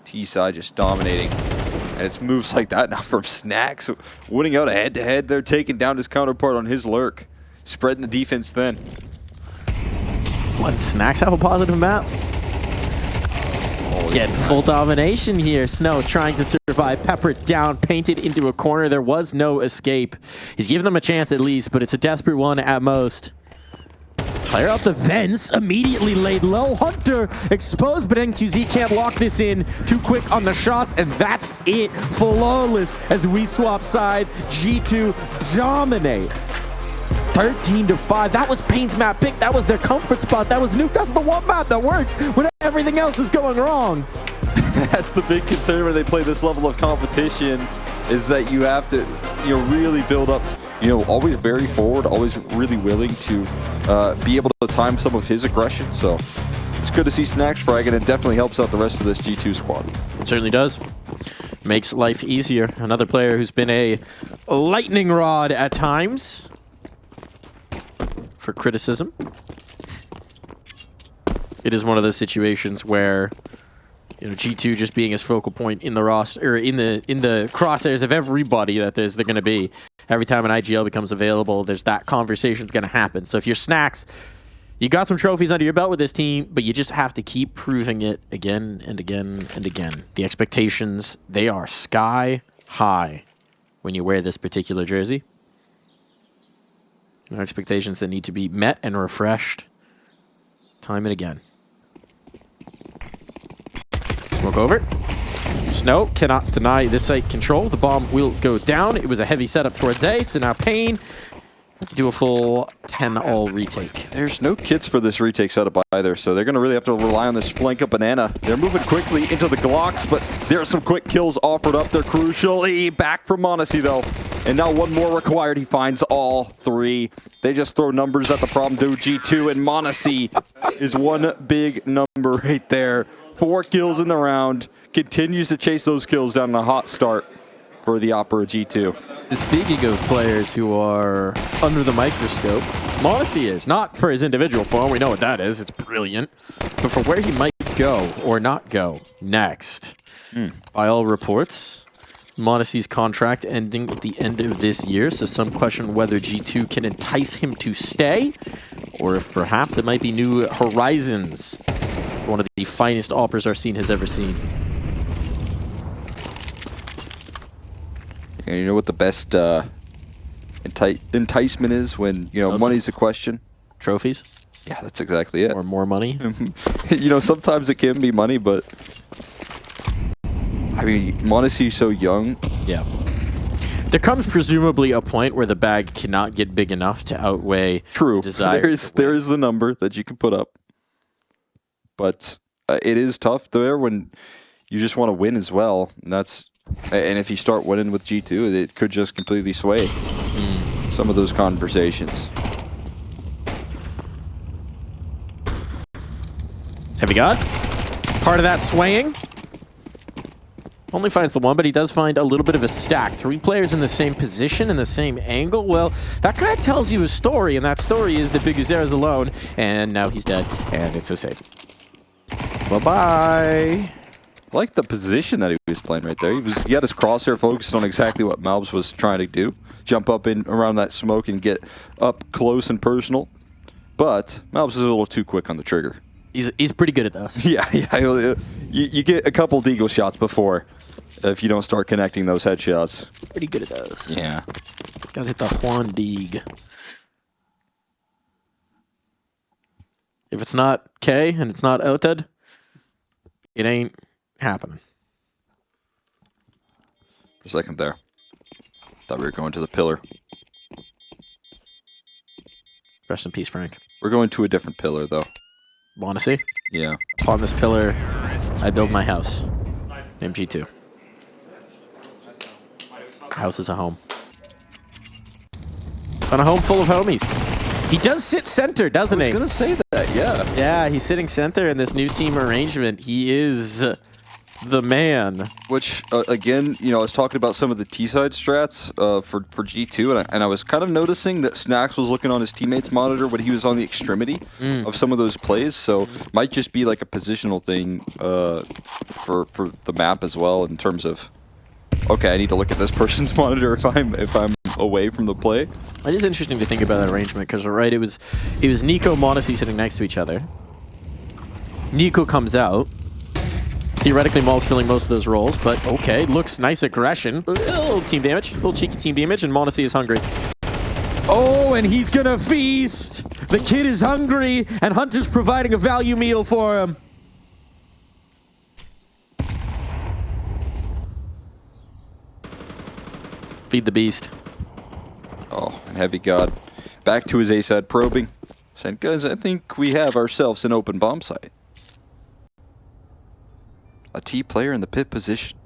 T side just dominating. And it's moves like that now from Snacks. Winning out a head-to-head, they're taking down his counterpart on his lurk. Spreading the defense thin. What, Snacks have a positive map? Getting full domination here. Snow trying to survive. Peppered down, painted into a corner. There was no escape. He's giving them a chance at least, but it's a desperate one at most. Clear out the vents, immediately laid low. Hunter exposed, but NQZ can't lock this in. Too quick on the shots, and that's it. Flawless as we swap sides. G2 dominate. 13-5. That was paiN's map pick. That was their comfort spot. That was Nuke. That's the one map that works when everything else is going wrong. That's the big concern when they play this level of competition, is that you have to, really build up, always very forward, always really willing to be able to time some of his aggression. So it's good to see Snacks frag, and it definitely helps out the rest of this G2 squad. It certainly does. Makes life easier. Another player who's been a lightning rod at times for criticism. It is one of those situations where You know, G2 just being his focal point in the roster, or in the crosshairs of everybody that they're going to be. Every time an IGL becomes available, there's that conversation's going to happen. So if you're Snacks, you got some trophies under your belt with this team, but you just have to keep proving it again and again and again. The expectations, they are sky high when you wear this particular jersey. There are expectations that need to be met and refreshed time and again. Smoke over. Snow cannot deny this site control. The bomb will go down. It was a heavy setup towards A, so now paiN have to do a full 10-all retake. There's no kits for this retake setup either, so they're going to really have to rely on this flank of Banana. They're moving quickly into the Glocks, but there are some quick kills offered up. They're crucially back from m0NESY, though. And now one more required. He finds all three. They just throw numbers at the problem to G2, and m0NESY is one big number right there. 4 kills in the round. Continues to chase those kills down in a hot start for the Opera G2. Speaking of players who are under the microscope, m0NESY is. Not for his individual form, we know what that is, it's brilliant. But for where he might go or not go next. By all reports, m0NESY's contract ending at the end of this year, so some question whether G2 can entice him to stay, or if perhaps it might be new horizons. One of the finest operas our scene has ever seen. And you know what the best enticement is when, you know, money's a question? Trophies? Yeah, that's exactly it. Or more money? You know, sometimes it can be money, but I mean, m0NESY's so young. Yeah. There comes presumably a point where the bag cannot get big enough to outweigh desire. There is the number that you can put up. But it is tough there when you just want to win as well. And if you start winning with G2, it could just completely sway some of those conversations. Have you got part of that swaying? Only finds the one, but he does find a little bit of a stack. 3 players in the same position, in the same angle. Well, that kind of tells you a story, and that story is that Biguzera's alone, and now he's dead, and it's a save. Bye-bye. I like the position that he was playing right there. He had his crosshair focused on exactly what Malbs was trying to do. Jump up in around that smoke and get up close and personal. But Malbs is a little too quick on the trigger. He's pretty good at those. Yeah. You get a couple deagle shots before if you don't start connecting those headshots. Pretty good at those. Yeah. Gotta hit the Juan Deeg. If it's not K and it's not outed, it ain't happening. For a second there. Thought we were going to the pillar. Rest in peace, Frank. We're going to a different pillar, though. m0NESY? Yeah. Upon this pillar, I build my house. Named G2. House is a home. On a home full of homies. He does sit center, doesn't he? I was going to say that, yeah. Yeah, he's sitting center in this new team arrangement. He is the man. Which, again, you know, I was talking about some of the T-side strats for G2, and I was kind of noticing that Snacks was looking on his teammate's monitor when he was on the extremity of some of those plays, so might just be like a positional thing for the map as well in terms of, okay, I need to look at this person's monitor if I'm away from the play. It is interesting to think about that arrangement because, right, it was Nico, m0NESY sitting next to each other. Nico comes out. Theoretically, Maul's filling most of those roles, but okay, looks nice aggression. A little team damage, a little cheeky team damage, and m0NESY is hungry. Oh, and he's gonna feast! The kid is hungry, and Hunter's providing a value meal for him. Feed the beast. Oh, and Heavy God back to his A side probing. Said, guys, I think we have ourselves an open bomb site. A T player in the pit position.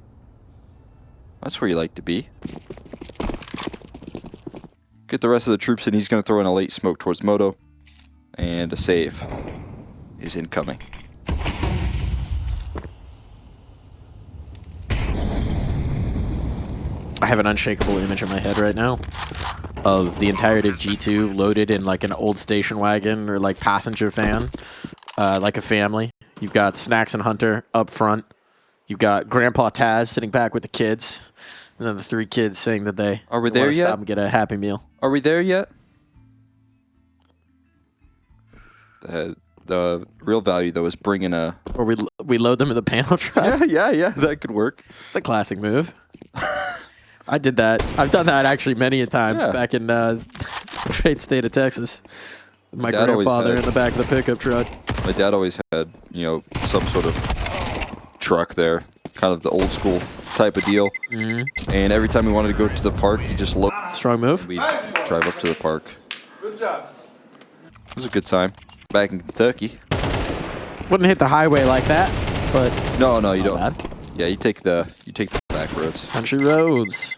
That's where you like to be. Get the rest of the troops in. He's going to throw in a late smoke towards Moto. And a save is incoming. I have an unshakable image in my head right now of the entirety of G2 loaded in like an old station wagon or like passenger van, like a family. You've got Snacks and Hunter up front. You got Grandpa Taz sitting back with the kids, and then the 3 kids saying that they Are we there want to yet? stop and get a Happy Meal. Are we there yet? The real value, though, is bringing a... Or we load them in the panel trap. Yeah, that could work. It's a classic move. I did that. I've done that actually many a time back in the great state of Texas. My grandfather in the back of the pickup truck. My dad always had, you know, some sort of truck there, kind of the old school type of deal. And every time we wanted to go to the park, you just load. Strong move. We'd drive up to the park. Good job. It was a good time back in Kentucky. Wouldn't hit the highway like that, but No, you don't. bad. Yeah, you take the back roads. Country roads.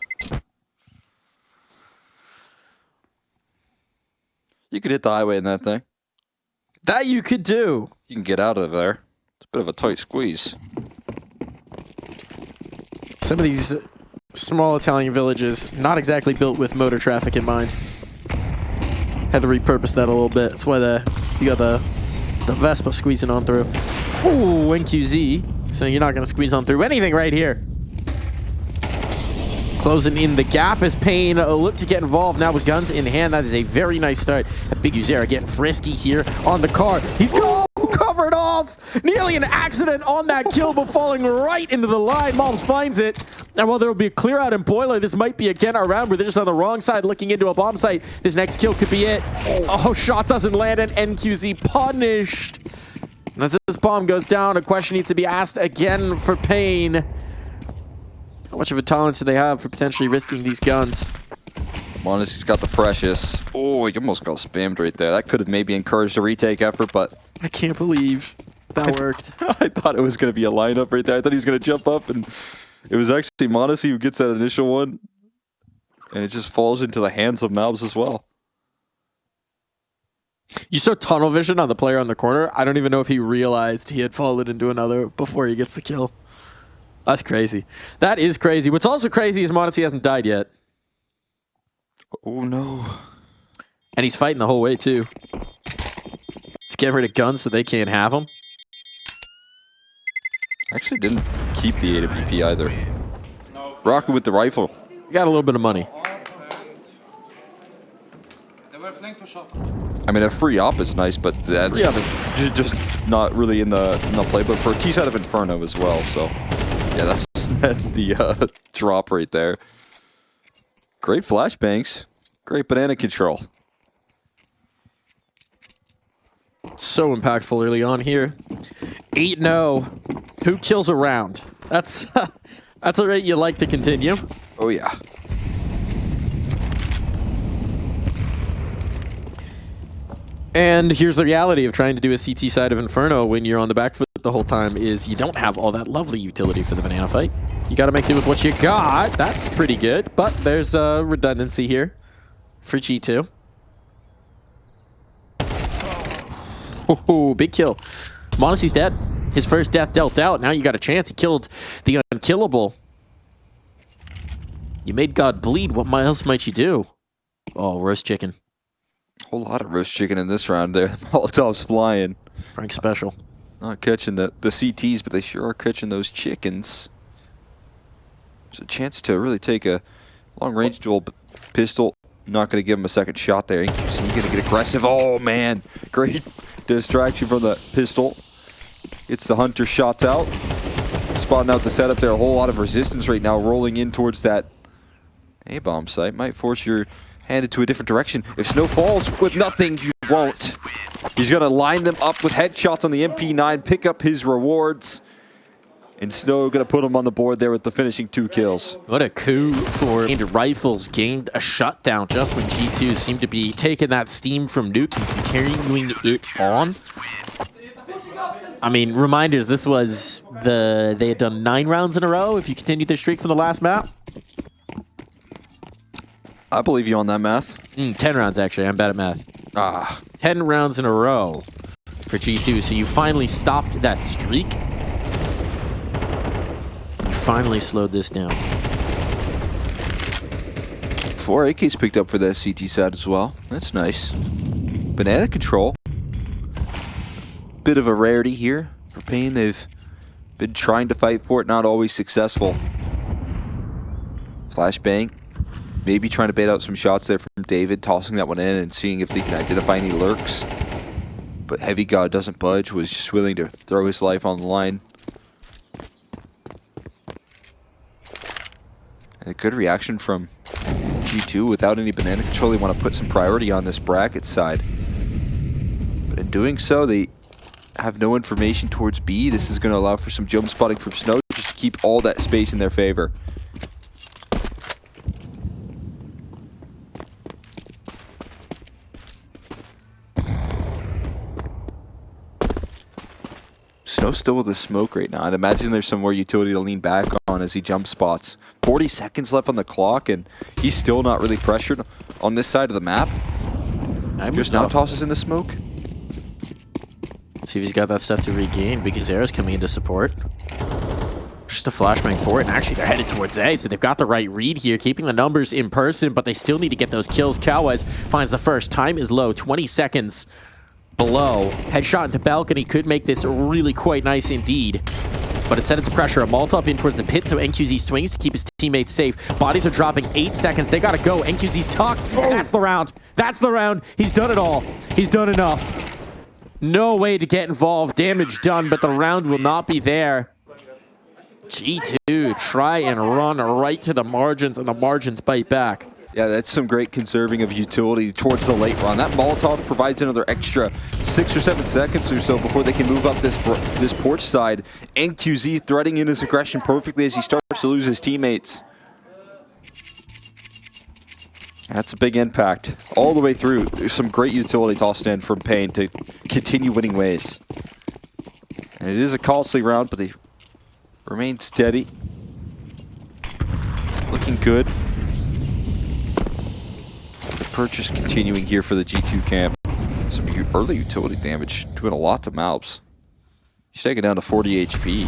You could hit the highway in that thing. That you could do. You can get out of there. It's a bit of a tight squeeze. Some of these small Italian villages, not exactly built with motor traffic in mind. Had to repurpose that a little bit. That's why you got the Vespa squeezing on through. Ooh, NQZ. So you're not going to squeeze on through anything right here. Closing in the gap as paiN look to get involved now with guns in hand. That is a very nice start. Big Uzera getting frisky here on the car. He's covered off. Nearly an accident on that kill, but falling right into the line. Moms finds it. And while there will be a clear out in Boiler, this might be again a round where they're just on the wrong side looking into a bomb site. This next kill could be it. Oh, shot doesn't land and NQZ punished. And as this bomb goes down, a question needs to be asked again for paiN. How much of a tolerance do they have for potentially risking these guns? Monacy's got the Precious. Oh, he almost got spammed right there. That could have maybe encouraged a retake effort, but... I can't believe that worked. I thought it was going to be a lineup right there. I thought he was going to jump up, and it was actually Monacy who gets that initial one. And it just falls into the hands of Malbs as well. You saw tunnel vision on the player on the corner. I don't even know if he realized he had fallen into another before he gets the kill. That's crazy. That is crazy. What's also crazy is Monacy hasn't died yet. Oh, no. And he's fighting the whole way, too. Just get rid of guns so they can't have them. Actually didn't keep the AWP either. Rocking with the rifle. Got a little bit of money. They were playing to shot. I mean, a free op is nice, but that's just not really in the playbook for a T side of Inferno as well. So, yeah, that's the drop right there. Great flashbangs. Great banana control. So impactful early on here. 8-0. 2 kills a round. That's a rate you like to continue. Oh, yeah. And here's the reality of trying to do a CT side of Inferno when you're on the back foot the whole time is you don't have all that lovely utility for the banana fight. You got to make do with what you got. That's pretty good, but there's a redundancy here for G2. Oh, big kill. Monacy's dead. His first death dealt out. Now you got a chance. He killed the unkillable. You made God bleed. What else might you do? Oh, roast chicken. Whole lot of roast chicken in this round there. Molotov's flying. Frank special. Not catching the CTs, but they sure are catching those chickens. There's a chance to really take a long-range dual pistol. Not going to give him a second shot there. He's going to get aggressive. Oh, man. Great distraction from the pistol. Gets the hunter shots out. Spotting out the setup there. A whole lot of resistance right now rolling in towards that A-bomb site. Might force your hand into a different direction. If Snow falls with nothing, you won't. He's going to line them up with headshots on the MP9, pick up his rewards. And Snow going to put him on the board there with the finishing 2 kills. What a coup for Rifles. Gained a shutdown just when G2 seemed to be taking that steam from Nuke and continuing it on. I mean, reminders, this was they had done 9 rounds in a row if you continued their streak from the last map. I believe you on that math. 10 rounds, actually. I'm bad at math. 10 rounds in a row for G2. So you finally stopped that streak. You finally slowed this down. 4 AKs picked up for that CT side as well. That's nice. Banana control. Bit of a rarity here for paiN. They've Been trying to fight for it, not always successful. Flashbang. Maybe trying to bait out some shots there from David, tossing that one in and seeing if they can identify any lurks. But Heavy God doesn't budge, was just willing to throw his life on the line. And a good reaction from G2 without any banana control. They want to put some priority on this bracket side. But in doing so, they have no information towards B. This is going to allow for some jump spotting from Snow just to keep all that space in their favor. Snow's still with the smoke right now. I'd imagine there's some more utility to lean back on as he jump spots. 40 seconds left on the clock, and he's still not really pressured on this side of the map. Just now tosses in the smoke. See if he's got that stuff to regain, because Era's coming into support. Just a flashbang for it, and actually they're headed towards A, so they've got the right read here, keeping the numbers in person, but they still need to get those kills. Cowwise finds the first. Time is low, 20 seconds below. Headshot into balcony could make this really quite nice indeed. But instead it's pressure. A Molotov in towards the pit, so NQZ swings to keep his teammates safe. Bodies are dropping, 8 seconds. They gotta go. NQZ's tucked. And that's the round. That's the round. He's done it all. He's done enough. No way to get involved. Damage done, but the round will not be there. G2 try and run right to the margins, and the margins bite back. Yeah, that's some great conserving of utility towards the late run. That Molotov provides another extra 6 or 7 seconds or so before they can move up this porch side. NQZ threading in his aggression perfectly as he starts to lose his teammates. That's a big impact all the way through. There's some great utility tossed in from paiN to continue winning ways. And it is a costly round, but they remain steady. Looking good. Purchase continuing here for the G2 camp. Some early utility damage, doing a lot to Malps. He's taken down to 40 HP.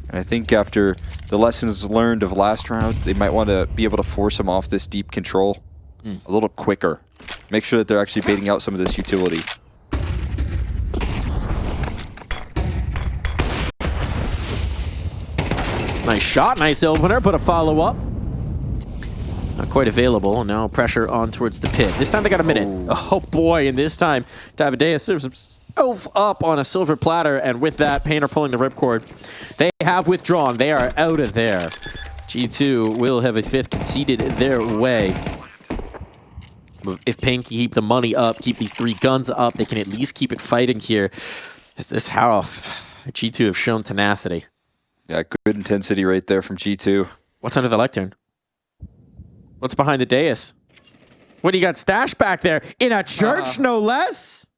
And I think after the lessons learned of last round, they might want to be able to force him off this deep control a little quicker. Make sure that they're actually baiting out some of this utility. Nice shot, nice opener, but a follow-up. Not quite available. Now pressure on towards the pit. This time they got a minute. Oh boy, and this time Davidea serves himself up on a silver platter, and with that, paiN are pulling the ripcord. They have withdrawn. They are out of there. G2 will have a fifth conceded their way. If paiN can keep the money up, keep these 3 guns up, they can at least keep it fighting here. Is this how G2 have shown tenacity? Yeah, good intensity right there from G2. What's under the lectern? What's behind the dais? What do you got stashed back there? In a church, no less?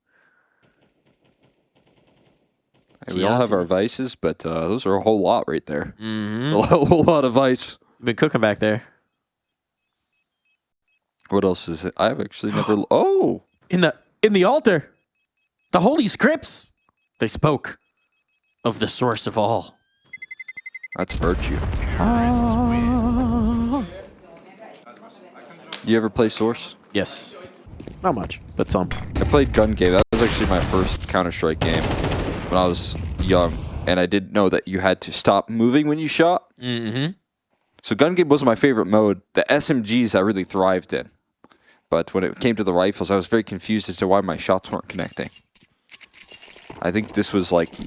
Hey, we all have our vices, but those are a whole lot right there. It's a whole lot of vice. Been cooking back there. What else is it? I've actually never... Oh! In the altar. The holy scripts. They spoke of the source of all. That's virtue. You ever play Source? Yes. Not much, but some. I played Gun Game. That was actually my first Counter-Strike game when I was young. And I didn't know that you had to stop moving when you shot. So Gun Game was my favorite mode. The SMGs I really thrived in. But when it came to the rifles, I was very confused as to why my shots weren't connecting. I think this was like, you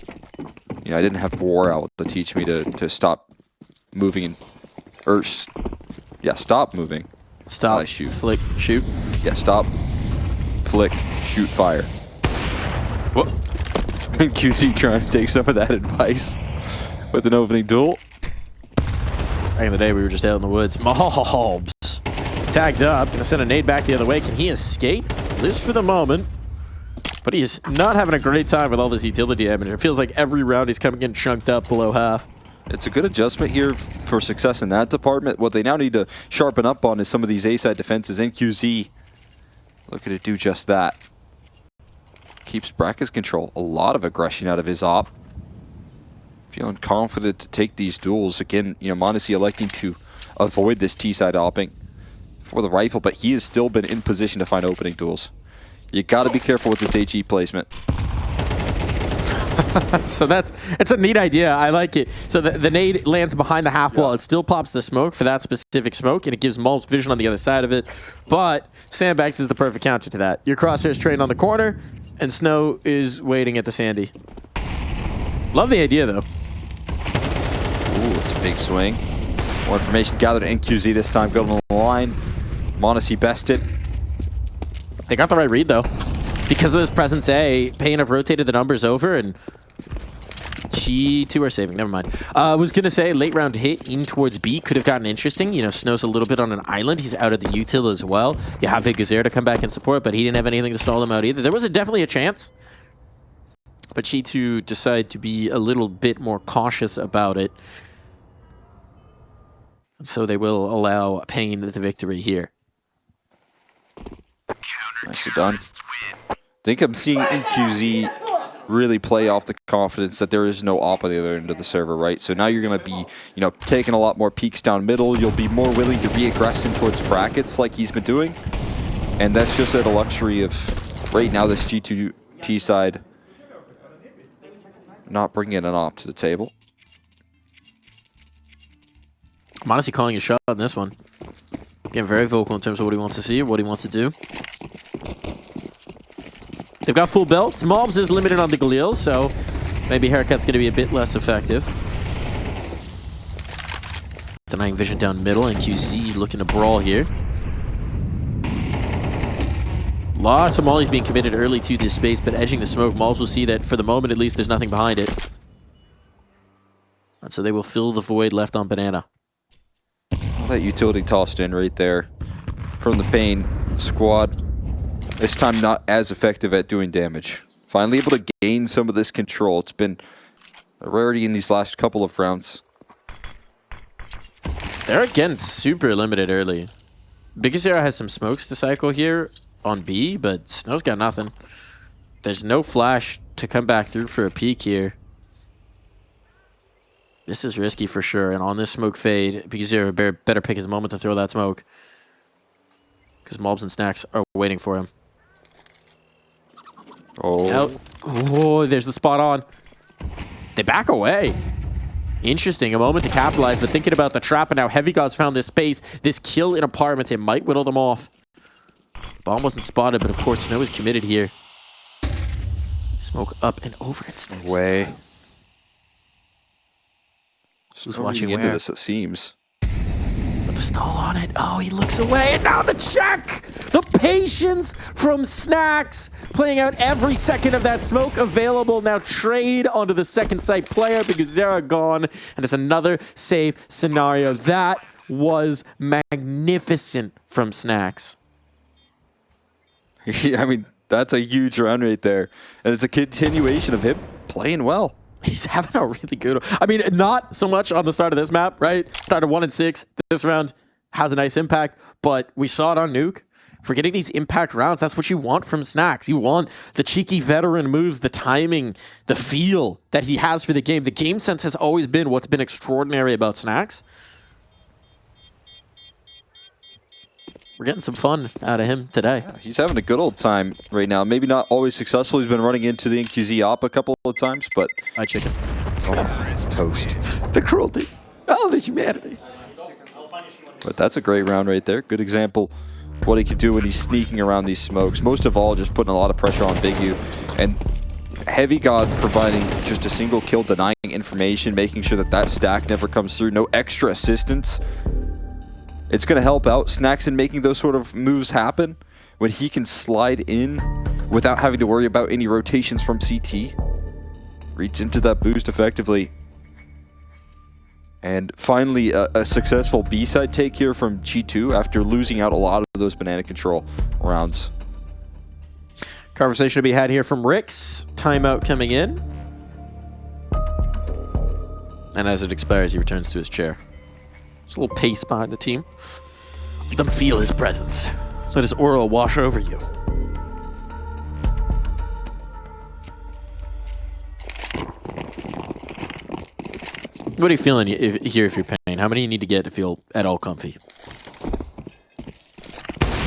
know, I didn't have War Owl to teach me to stop moving stop moving. Stop, shoot. Flick, shoot. Yeah, stop, flick, shoot, fire. What? And QC trying to take some of that advice with an opening duel. Back in the day, we were just out in the woods. Mobs. Tagged up. Gonna send a nade back the other way. Can he escape? Lives for the moment. But he is not having a great time with all this utility damage. It feels like every round he's coming in chunked up below half. It's a good adjustment here for success in that department. What they now need to sharpen up on is some of these A-side defenses. NQZ looking to do just that. Keeps Brackett's control. A lot of aggression out of his op. Feeling confident to take these duels. Again, you know, Mondesi electing to avoid this T-side opping for the rifle, but he has still been in position to find opening duels. You got to be careful with this HE placement. So it's a neat idea. I like it. So the nade lands behind the half wall. It still pops the smoke for that specific smoke, and it gives Mulbs vision on the other side of it. But Sandbags is the perfect counter to that. Your crosshairs trained on the corner, and Snow is waiting at the Sandy. Love the idea, though. Ooh, it's a big swing. More information gathered in QZ this time. Going on the line. m0NESY bested. They got the right read, though. Because of this presence A, paiN have rotated the numbers over, and G2 are saving. Never mind. I was going to say, late round hit in towards B could have gotten interesting. You know, Snow's a little bit on an island. He's out of the util as well. You have Bigazera to come back and support, but he didn't have anything to stall him out either. There was definitely a chance. But G2 decide to be a little bit more cautious about it. And so they will allow paiN the victory here. Nicely done. I think I'm seeing NQZ really play off the confidence that there is no op on the other end of the server, right? So now you're going to be, you know, taking a lot more peeks down middle. You'll be more willing to be aggressive towards brackets like he's been doing. And that's just at a luxury of, right now, this G2T side not bringing an op to the table. m0NESY calling a shot on this one. Getting very vocal in terms of what he wants to see, what he wants to do. They've got full belts. Mulbs is limited on the Galil, so maybe Haircut's going to be a bit less effective. Denying vision down middle, and QZ looking to brawl here. Lots of mollies being committed early to this space, but edging the smoke. Mulbs will see that for the moment, at least, there's nothing behind it. And so they will fill the void left on Banana. All that utility tossed in right there from the paiN squad. This time not as effective at doing damage. Finally able to gain some of this control. It's been a rarity in these last couple of rounds. They're again super limited early. Bigazera has some smokes to cycle here on B, but Snow's got nothing. There's no flash to come back through for a peek here. This is risky for sure, and on this smoke fade, Bigazera better pick his moment to throw that smoke. Because Mulbs and Snacks are waiting for him. Oh. Oh, there's the spot on. They back away. Interesting, a moment to capitalize, but thinking about the trap, and now Heavy God's found this space, this kill in apartments, it might whittle them off. Bomb wasn't spotted, but of course Snow is committed here. Smoke up and over at Snacks. Way. Who's watching into where? this, it seems. But the stall on it. Oh, he looks away, and now the check! The patience from Snacks, playing out every second of that smoke available. Now trade onto the second site player because Zera gone, and it's another save scenario. That was magnificent from Snacks. I mean, that's a huge round right there. And it's a continuation of him playing well. He's having a really good... I mean, not so much on the start of this map, right? Started 1-6. This round has a nice impact, but we saw it on Nuke. For getting these impact rounds, that's what you want from Snacks. You want the cheeky veteran moves, the timing, the feel that he has for the game. The game sense has always been what's been extraordinary about Snacks. We're getting some fun out of him today. Yeah, he's having a good old time right now. Maybe not always successful. He's been running into the NQZ op a couple of times, but... Hi, chicken. Oh, toast. The cruelty. Oh, the humanity. But that's a great round right there. Good example of what he can do when he's sneaking around these smokes. Most of all, just putting a lot of pressure on Big U. And Heavy God providing just a single kill, denying information, making sure that that stack never comes through. No extra assistance. It's going to help out Snacks in making those sort of moves happen when he can slide in without having to worry about any rotations from CT. Reach into that boost effectively. And finally, a successful B-side take here from G2 after losing out a lot of those banana control rounds. Conversation to be had here from Rix. Timeout coming in. And as it expires, he returns to his chair. Just a little pace behind the team. Let them feel his presence. Let his aura wash over you. What are you feeling here if you're paiN? How many do you need to get to feel at all comfy?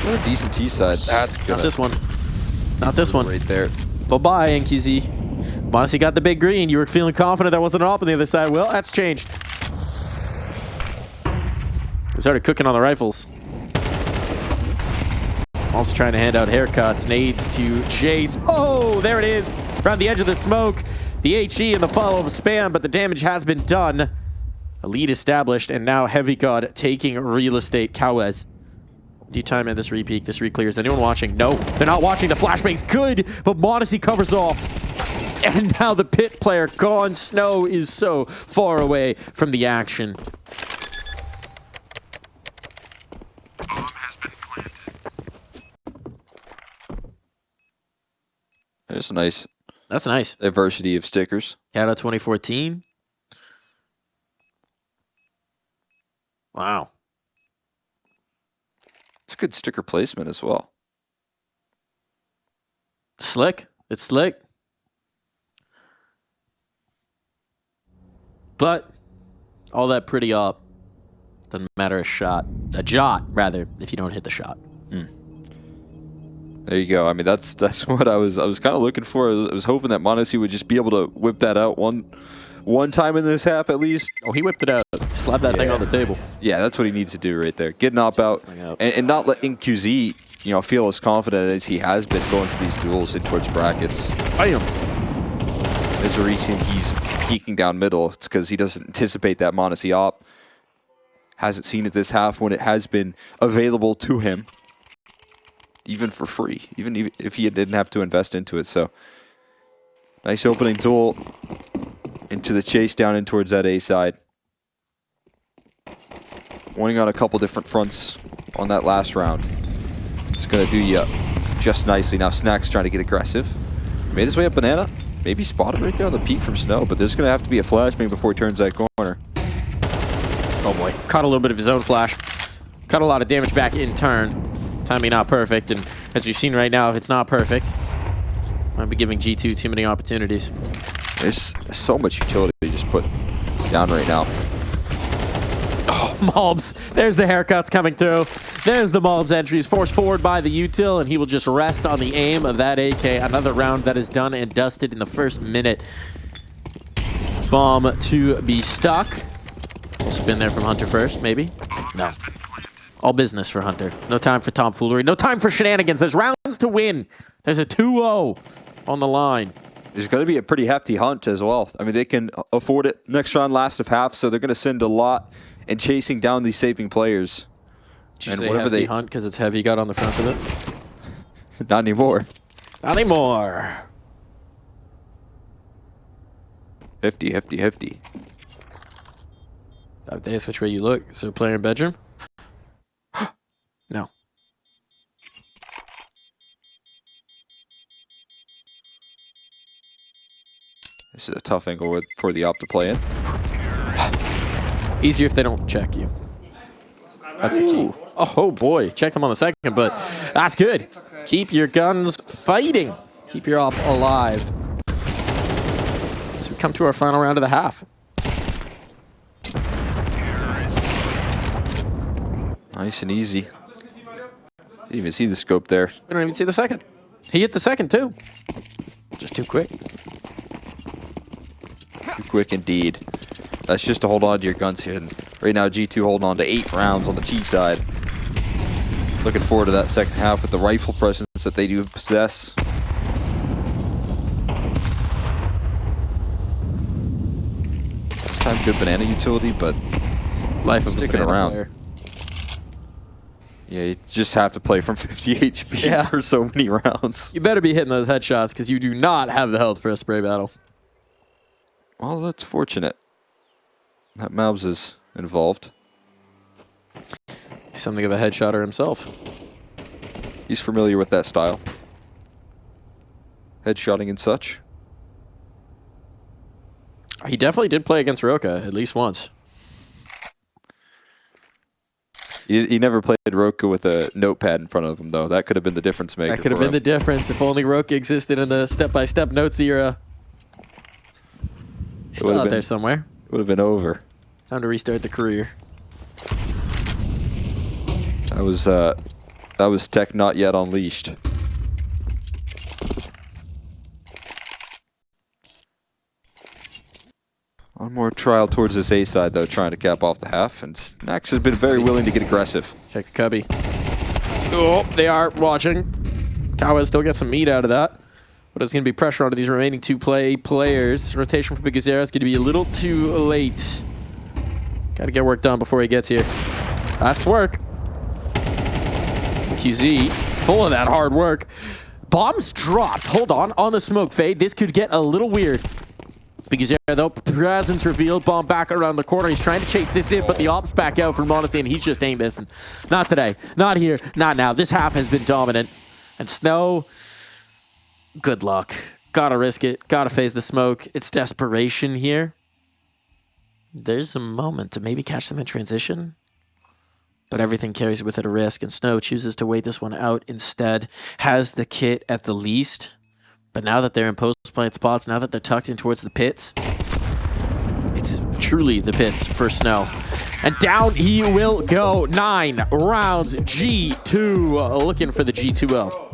What a decent T side. That's good. Not this one. Not this one. Right there. Bye-bye, NQZ. Monacy got the big green. You were feeling confident that wasn't an op on the other side. Well, that's changed. We started cooking on the rifles. Mom's trying to hand out haircuts. Nades to chase. Oh, there it is. Around the edge of the smoke. The HE and the follow-up spam, but the damage has been done. A lead established, and now Heavy God taking real estate. Cowes. Do you time in this repeak? This re-clears. Anyone watching? No, they're not watching. The flashbang's good, but Monacy covers off. And now the pit player gone. Snow is so far away from the action. That's nice. That's nice. Diversity of stickers. Canada 2014. Wow. It's a good sticker placement as well. Slick. It's slick. But all that pretty up doesn't matter a shot. A jot, rather, if you don't hit the shot. There you go. I mean, that's what I was kind of looking for. I was hoping that Monacy would just be able to whip that out one time in this half at least. Oh, he whipped it out. Slapped that thing on the table. Yeah, that's what he needs to do right there. Get an op out and not let QZ, feel as confident as he has been going for these duels in towards brackets. Bam. There's a reason he's peeking down middle. It's because he doesn't anticipate that Monacy op. Hasn't seen it this half when it has been available to him. Even for free, even if he didn't have to invest into it. So, nice opening duel into the chase down in towards that A side. Winning on a couple different fronts on that last round. It's going to do you just nicely. Now Snack's trying to get aggressive. Made his way up Banana. Maybe spotted right there on the peak from Snow, but there's going to have to be a flashbang before he turns that corner. Oh boy, caught a little bit of his own flash. Cut a lot of damage back in turn. Timing not perfect, and as you've seen right now, if it's not perfect, might be giving G2 too many opportunities. There's so much utility just put down right now. Oh, Mobs. There's the haircuts coming through. There's the Mobs entries forced forward by the util, and he will just rest on the aim of that AK. Another round that is done and dusted in the first minute. Bomb to be stuck. We'll spin there from Hunter first, maybe? No. All business for Hunter. No time for tomfoolery. No time for shenanigans. There's rounds to win. There's a 2-0 on the line. There's going to be a pretty hefty hunt as well. I mean, they can afford it. Next round, last of half, so they're going to send a lot in chasing down these saving players. And whatever they hunt because it's Heavy God on the front of it. Not anymore. Not anymore. Hefty, hefty, hefty. That's which way you look. So player in bedroom. No. This is a tough angle for the op to play in. Easier if they don't check you. That's the key. Oh boy, checked him on the second, but that's good. Keep your guns fighting. Keep your op alive. As we come to our final round of the half. Nice and easy. Didn't even see the scope there. We don't even see the second. He hit the second too. Just too quick. Too quick indeed. That's just to hold on to your guns here. And right now, G2 holding on to 8 rounds on the T side. Looking forward to that second half with the rifle presence that they do possess. This time, good banana utility, but Life of sticking around. Player. Yeah, you just have to play from 50 HP for so many rounds. You better be hitting those headshots because you do not have the health for a spray battle. Well, that's fortunate. That Mabs is involved. He's something of a headshotter himself. He's familiar with that style. Headshotting and such. He definitely did play against Roka at least once. He never played Roka with a notepad in front of him, though. That could have been the difference maker. That could have been the difference if only Roka existed in the step-by-step notes era. He's still out there somewhere. It would have been over. Time to restart the career. That was tech not yet unleashed. One more trial towards this A side, though, trying to cap off the half. And Snax has been very willing to get aggressive. Check the cubby. Oh, they are watching. Kawa still gets some meat out of that. But it's going to be pressure onto these remaining two players. Rotation for Bigazera is going to be a little too late. Got to get work done before he gets here. That's work. QZ, full of that hard work. Bombs dropped. Hold on the smoke fade. This could get a little weird. Bigazera, though, presence revealed. Bomb back around the corner. He's trying to chase this in, but the op's back out from Monacy, and he's just ain't missing. Not today. Not here. Not now. This half has been dominant. And Snow, good luck. Gotta risk it. Gotta phase the smoke. It's desperation here. There's a moment to maybe catch them in transition. But everything carries with it a risk, and Snow chooses to wait this one out instead. Has the kit at the least. But now that they're in post-plant spots, now that they're tucked in towards the pits, it's truly the pits for Snow. And down he will go. 9 rounds, G2, looking for the G2L.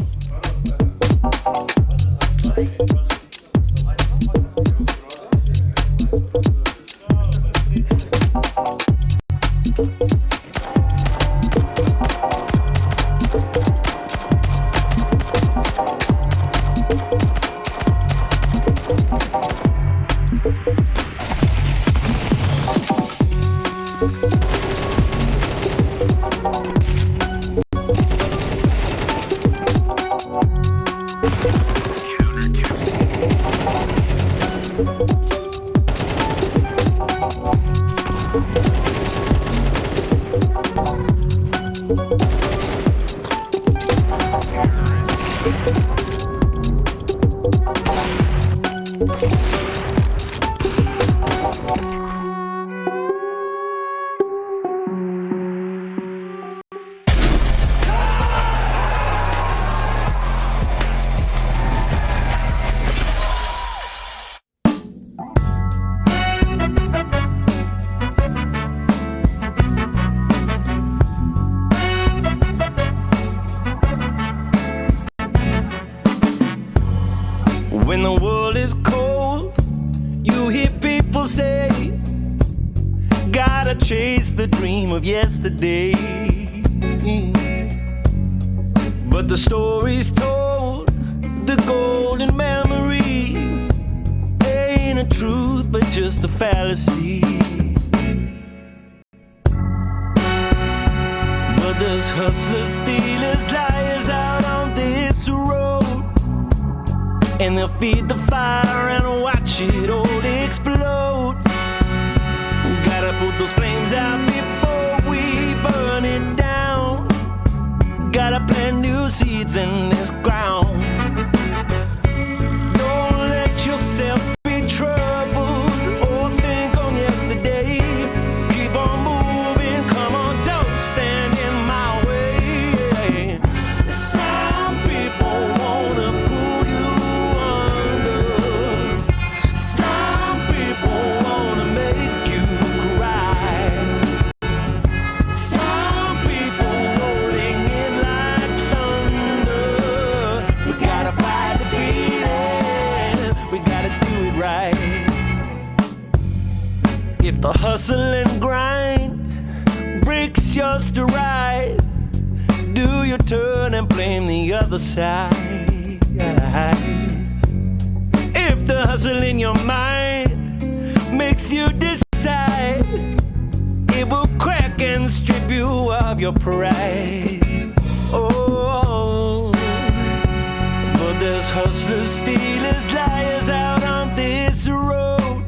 When the world is cold, you hear people say, gotta chase the dream of yesterday. But the stories told, the golden memories, ain't a truth but just a fallacy. But there's hustlers, stealers, liars out on this road, and they'll feed the fire and watch it all explode. Gotta put those flames out before we burn it down. Gotta plant new seeds in this ground. Don't let yourself be troubled or think on yesterday. Keep on moving, come on, don't stand in my way. Some people wanna pull you under. Some people wanna make you cry. Some people rolling in like thunder. We gotta fight the feeling, we gotta do it right. If the hustle and grind breaks your stride, do your turn and blame the other side. If the hustle in your mind makes you decide, it will crack and strip you of your pride. Oh, but there's hustlers, stealers, liars out on this road,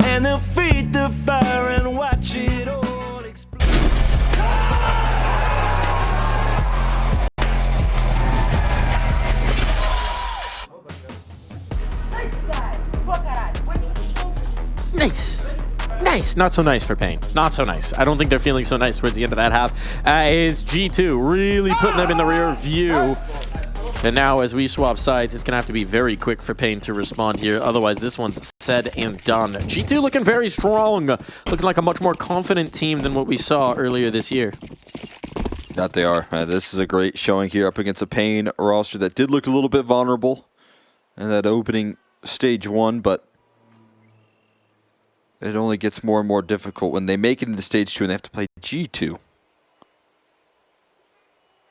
and they'll feed the fire and watch it all explode. Nice. Nice. Not so nice for paiN. Not so nice. I don't think they're feeling so nice towards the end of that half. Is G2 really putting them in the rear view. And now as we swap sides, it's going to have to be very quick for paiN to respond here. Otherwise, this one's said and done. G2 looking very strong. Looking like a much more confident team than what we saw earlier this year. That they are. This is a great showing here up against a paiN roster that did look a little bit vulnerable in that opening stage one, but It only gets more and more difficult when they make it into stage 2 and they have to play G2.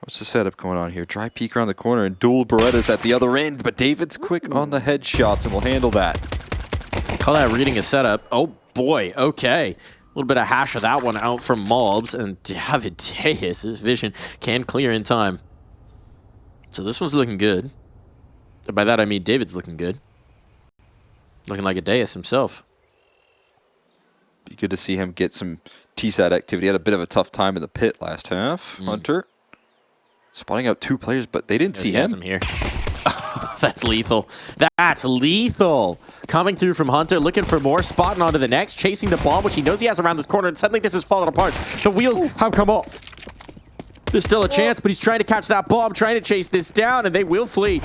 What's the setup going on here? Dry peek around the corner and dual Berettas at the other end, but David's quick on the headshots and will handle that. Call that reading a setup. Oh boy, okay. A little bit of hash of that one out from Malbs, and David Deus, his vision can clear in time. So this one's looking good. By that I mean David's looking good. Looking like a Deus himself. Be good to see him get some T-side activity. Had a bit of a tough time in the pit last half. Hunter spotting out 2 players, but they didn't see him. Here. That's lethal. That's lethal. Coming through from Hunter, looking for more, spotting onto the next, chasing the bomb, which he knows he has around this corner, and suddenly this is falling apart. The wheels have come off. There's still a chance, but he's trying to catch that bomb, trying to chase this down, and they will flee.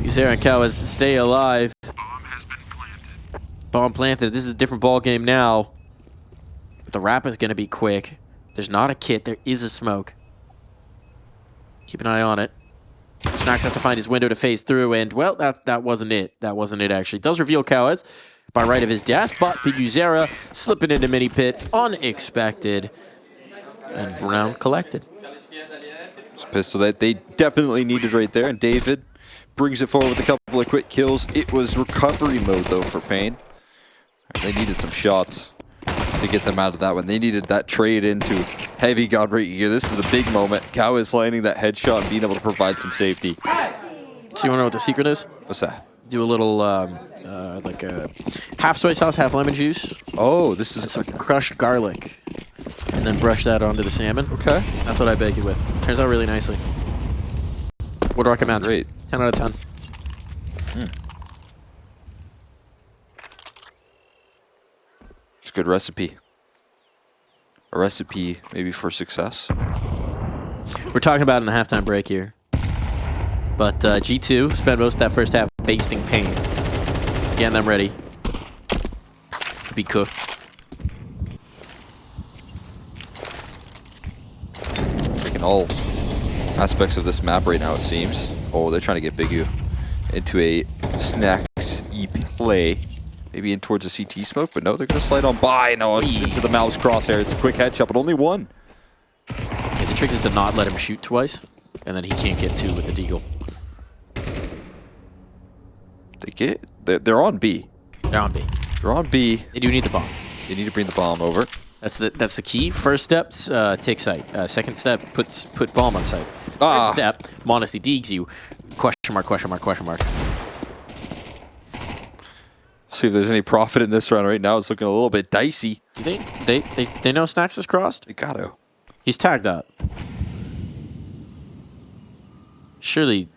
These Aaron Cowards stay alive. Bomb planted. This is a different ball game now. But the wrap is going to be quick. There's not a kit. There is a smoke. Keep an eye on it. Snax has to find his window to phase through, and, well, that wasn't it. That wasn't it, actually. Does reveal Cowards by right of his death, but Piguzera slipping into mini pit. Unexpected. And round collected. It's a pistol that they definitely needed right there, and David brings it forward with a couple of quick kills. It was recovery mode, though, for paiN. They needed some shots to get them out of that one. They needed that trade into heavy Godbreaker gear. This is a big moment. Cow is landing that headshot and being able to provide some safety. So you want to know what the secret is? What's that? Do a little, like a half soy sauce, half lemon juice. Oh, this is some crushed garlic. And then brush that onto the salmon. Okay. That's what I bake it with. Turns out really nicely. Would recommend. Great. 10 out of 10. It's a good recipe. A recipe maybe for success. We're talking about in the halftime break here. But G2 spent most of that first half basting paiN. Getting them ready to be cooked. Taking all aspects of this map right now, it seems. Oh, they're trying to get Bigu into a Snax-y play. Maybe in towards a CT smoke, but no, they're going to slide on by. No, it's into the mouse crosshair. It's a quick headshot, but only one. Yeah, the trick is to not let him shoot twice, and then he can't get 2 with the deagle. They're on B. They're on B. They're on B. They do need the bomb. They need to bring the bomb over. That's the key. First steps, take site. Second step, put bomb on site. Ah. Third step, Modesty deegs you. Question mark, question mark, question mark. See if there's any profit in this round right now. It's looking a little bit dicey. Do they know Snax is crossed? They gotta. He's tagged up. Surely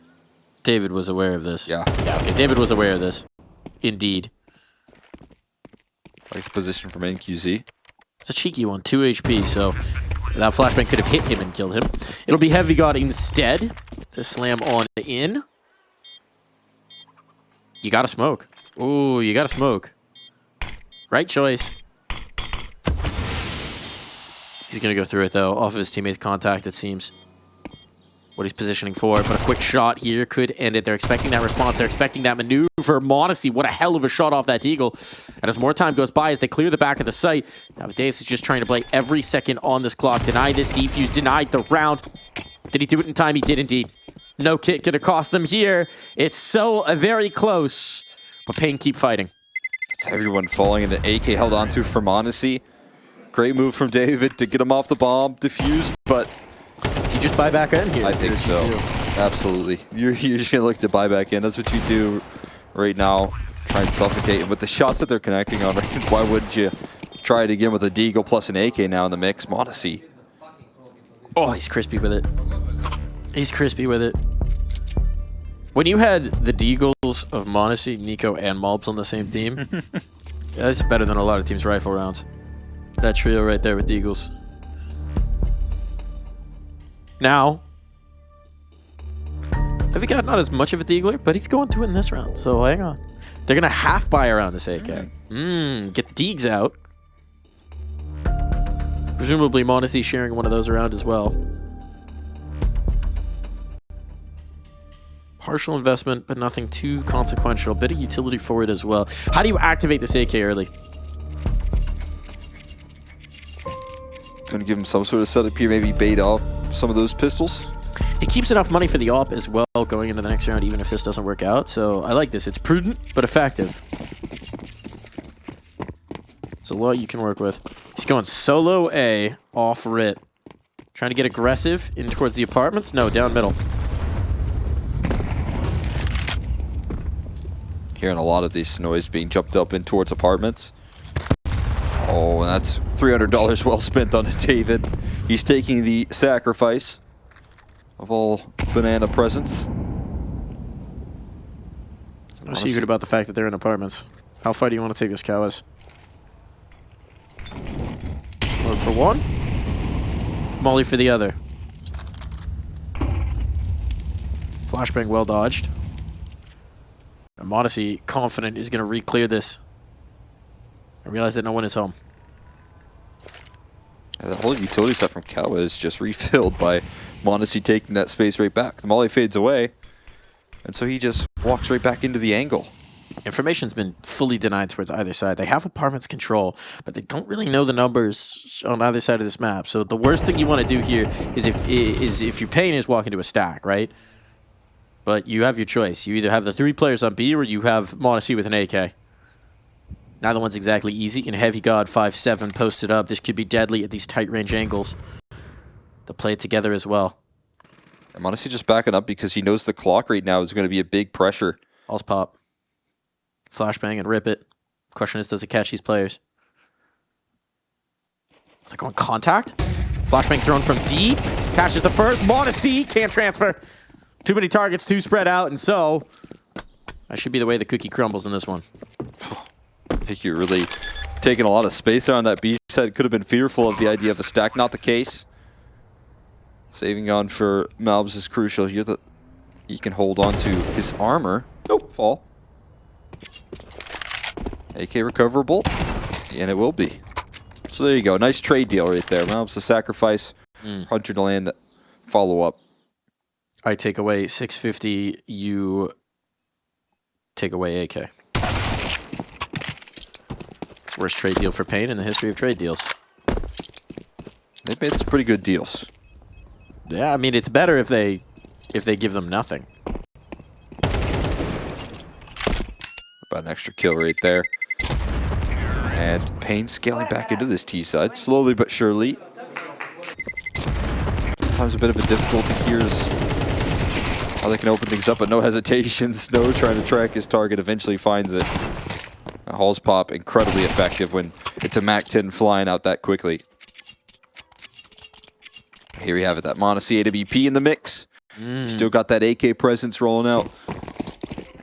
David was aware of this. Yeah. Yeah, okay. David was aware of this. Indeed. Like the position from NQZ. It's a cheeky one. 2 HP, so that flashbang could have hit him and killed him. It'll be Heavy God instead to slam on in. You gotta smoke. Ooh, you gotta smoke. Right choice. He's gonna go through it though, off of his teammate's contact, it seems. What he's positioning for, but a quick shot here could end it. They're expecting that response. They're expecting that maneuver. Modesty, what a hell of a shot off that Deagle. And as more time goes by, as they clear the back of the site, Davideus is just trying to play every second on this clock. Deny this defuse, denied the round. Did he do it in time? He did indeed. No kit could have cost them here. It's so very close. But paiN keep fighting. It's everyone falling into AK held onto for Modesty. Great move from David to get him off the bomb, defuse, but You just buy back in here. I think so. Absolutely. You're just going to look to buy back in. That's what you do right now. Try and suffocate him. With the shots that they're connecting on, why wouldn't you try it again with a Deagle plus an AK now in the mix? Modesty. Oh, he's crispy with it. He's crispy with it. When you had the Deagles of Modesty, Nico, and Malbs on the same team, that's better than a lot of teams' rifle rounds. That trio right there with Deagles. Now, Heavy God not as much of a Deagler, but he's going to it in this round, so hang on. They're going to half buy around this AK. Get the Deags out. Presumably Modesty sharing one of those around as well. Partial investment, but nothing too consequential. Bit of utility for it as well. How do you activate this AK early? Gonna give him some sort of setup here, maybe bait off some of those pistols. It keeps enough money for the op as well going into the next round, even if this doesn't work out. So I like this. It's prudent, but effective. There's a lot you can work with. He's going solo A, off rip. Trying to get aggressive in towards the apartments. No, down middle. Hearing a lot of this noise being jumped up in towards apartments. Oh, and that's $300 well spent on David. He's taking the sacrifice of all banana presents. No secret about the fact that they're in apartments. How far do you want to take this, Cowas? Look for one. Molly for the other. Flashbang well dodged. And Modesty, confident, is going to re-clear this. I realize that no one is home. The whole utility set from Kawa is just refilled by Modesty taking that space right back. The Molly fades away, and so he just walks right back into the angle. Information's been fully denied towards either side. They have apartments control, but they don't really know the numbers on either side of this map. So the worst thing you want to do here is if your paiN is walking to a stack, right? But you have your choice. You either have the 3 players on B or you have Modesty with an AK. Neither one's exactly easy. And Heavy God 5-7 posted up. This could be deadly at these tight range angles. They'll play it together as well. I'm honestly just backing up because he knows the clock right now is going to be a big pressure. All's pop. Flashbang and rip it. Question is, does it catch these players? Is that going contact? Flashbang thrown from deep. Catches the first. Modesty can't transfer. Too many targets, too spread out, and so that should be the way the cookie crumbles in this one. You're really taking a lot of space on that B side. Could have been fearful of the idea of a stack. Not the case. Saving on for Malbs is crucial here. He can hold on to his armor. Nope, fall. AK recoverable, and it will be. So there you go. Nice trade deal right there. Malbs the sacrifice. Hunter to land follow up. I take away 650. You take away AK. It's the worst trade deal for paiN in the history of trade deals. They've made some pretty good deals. Yeah, I mean it's better if they give them nothing. About an extra kill right there. And paiN scaling back into this T side, slowly but surely. Sometimes a bit of a difficulty here is how they can open things up, but no hesitation. Snow trying to track his target, eventually finds it. Hall's pop, incredibly effective when it's a MAC-10 flying out that quickly. Here we have it, that Modesty AWP in the mix. Still got that AK presence rolling out.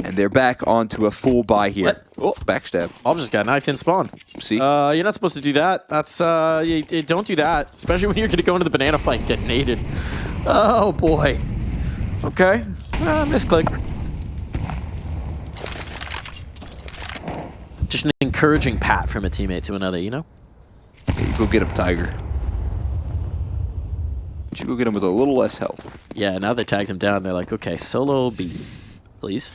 And they're back onto a full buy here. What? Oh, backstab. I've just got knifed in spawn. See? You're not supposed to do that. That's, you don't do that. Especially when you're going to go into the banana fight and get naded. Oh, boy. Okay. Misclick. Just an encouraging pat from a teammate to another, you know? Yeah, you go get him, Tiger. You go get him with a little less health. Yeah, now they tagged him down. They're like, okay, solo B, please.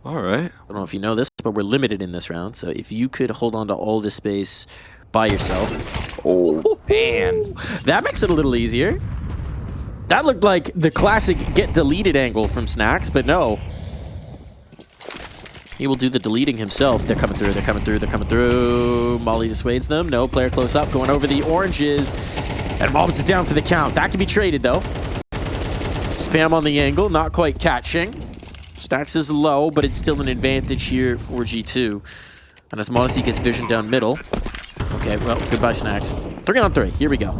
All right. I don't know if you know this, but we're limited in this round. So if you could hold on to all this space by yourself. Oh, man. That makes it a little easier. That looked like the classic get deleted angle from Snacks, but no. He will do the deleting himself. They're coming through, they're coming through, they're coming through. Molly dissuades them. No, player close up, going over the oranges. And Malbs is down for the count. That can be traded, though. Spam on the angle, not quite catching. Stacks is low, but it's still an advantage here for G2. And as Modesty gets vision down middle. Okay, well, goodbye, Snacks. 3-on-3, here we go.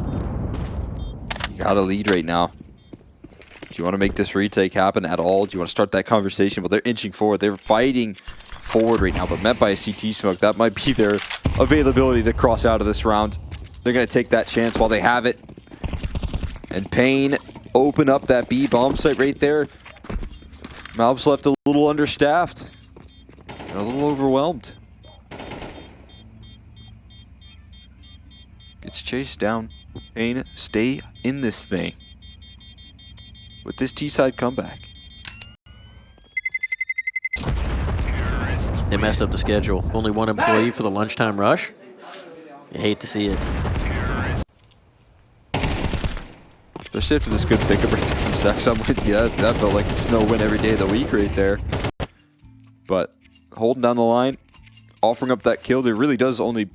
You got a lead right now. Do you want to make this retake happen at all? Do you want to start that conversation? Well, they're inching forward. They're fighting forward right now, but met by a CT smoke. That might be their availability to cross out of this round. They're going to take that chance while they have it. And paiN open up that B bomb site right there. Malbs left a little understaffed. And a little overwhelmed. Gets chased down. paiN, stay in this thing with this T-side comeback. They messed up the schedule. Only one employee for the lunchtime rush. You hate to see it. Especially after this good pickup right there from Sex. I'm with you. That felt like a snow win every day of the week right there. But holding down the line, offering up that kill, there really does only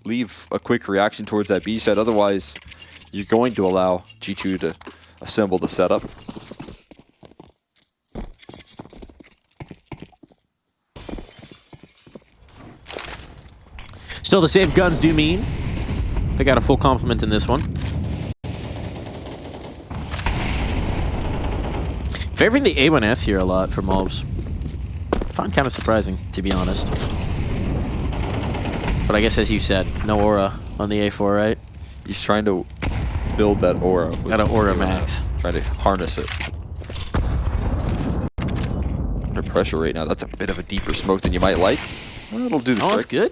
leave a quick reaction towards that B side. Otherwise, you're going to allow G2 to assemble the setup. Still, the same guns do mean they got a full complement in this one. Favoring the A1S here a lot for mobs. Find kind of surprising, to be honest. But I guess, as you said, no aura on the A4, right? He's trying to build that aura. Got an aura max. Trying to harness it. Under pressure right now. That's a bit of a deeper smoke than you might like. Well, it'll do the trick. That's good.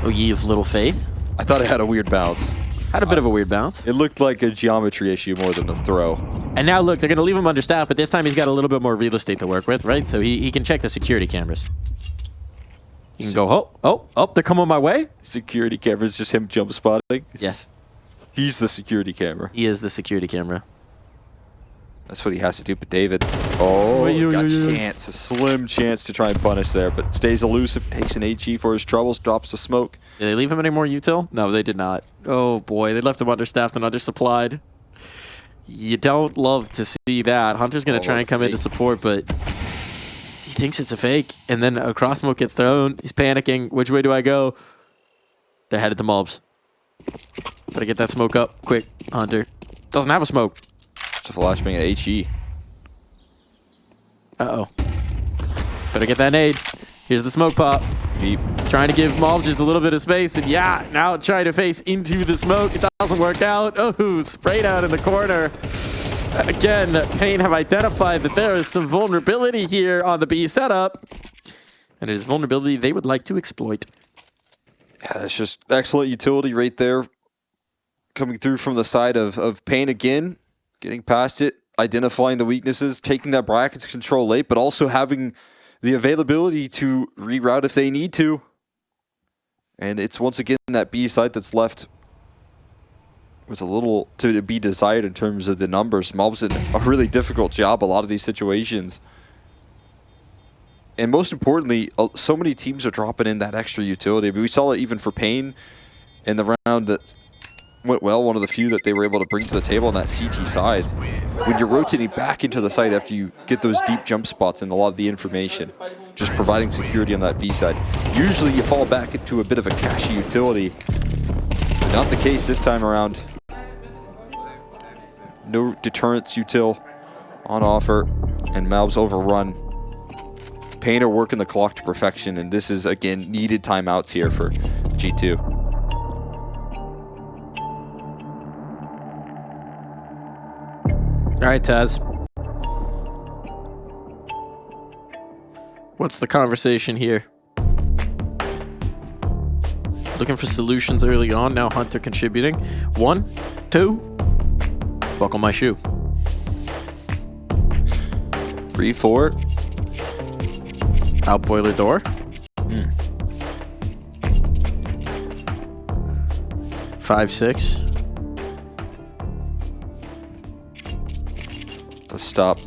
Oh, ye of little faith. I thought it had a weird bounce. Had a bit of a weird bounce. It looked like a geometry issue more than a throw. And now, look, they're going to leave him understaffed, but this time he's got a little bit more real estate to work with, right? So he can check the security cameras. You can go, oh, they're coming my way. Security cameras, just him jump spotting. Yes. He's the security camera. He is the security camera. That's what he has to do, but David, got a chance, a slim chance to try and punish there, but stays elusive, takes an HE for his troubles, drops the smoke. Did they leave him any more util? No, they did not. Oh boy, they left him understaffed and undersupplied. You don't love to see that. Hunter's going to try and come in to support, but he thinks it's a fake. And then a cross smoke gets thrown. He's panicking. Which way do I go? They're headed to mobs. Gotta get that smoke up quick, Hunter. Doesn't have a smoke. It's a flashbang at HE. Uh-oh. Better get that nade. Here's the smoke pop. Deep. Trying to give mobs just a little bit of space, and yeah, now trying to face into the smoke. It doesn't work out. Oh, sprayed out in the corner. Again, paiN have identified that there is some vulnerability here on the B setup, and it is vulnerability they would like to exploit. Yeah, that's just excellent utility right there. Coming through from the side of paiN again, getting past it, identifying the weaknesses, taking that brackets control late, but also having the availability to reroute if they need to. And it's once again that B side that's left with a little to be desired in terms of the numbers. Mob's in a really difficult job a lot of these situations. And most importantly, so many teams are dropping in that extra utility. I mean, we saw it even for paiN in the round that went well, one of the few that they were able to bring to the table on that CT side. When you're rotating back into the site after you get those deep jump spots and a lot of the information, just providing security on that B side. Usually you fall back into a bit of a cachy utility. Not the case this time around. No deterrence util on offer, and Malb's overrun. paiN are working the clock to perfection, and this is, again, needed timeouts here for G2. All right, Taz. What's the conversation here? Looking for solutions early on. Now Hunter contributing. 1, 2. Buckle my shoe. 3, 4. Out boiler door. 5, 6. Let's stop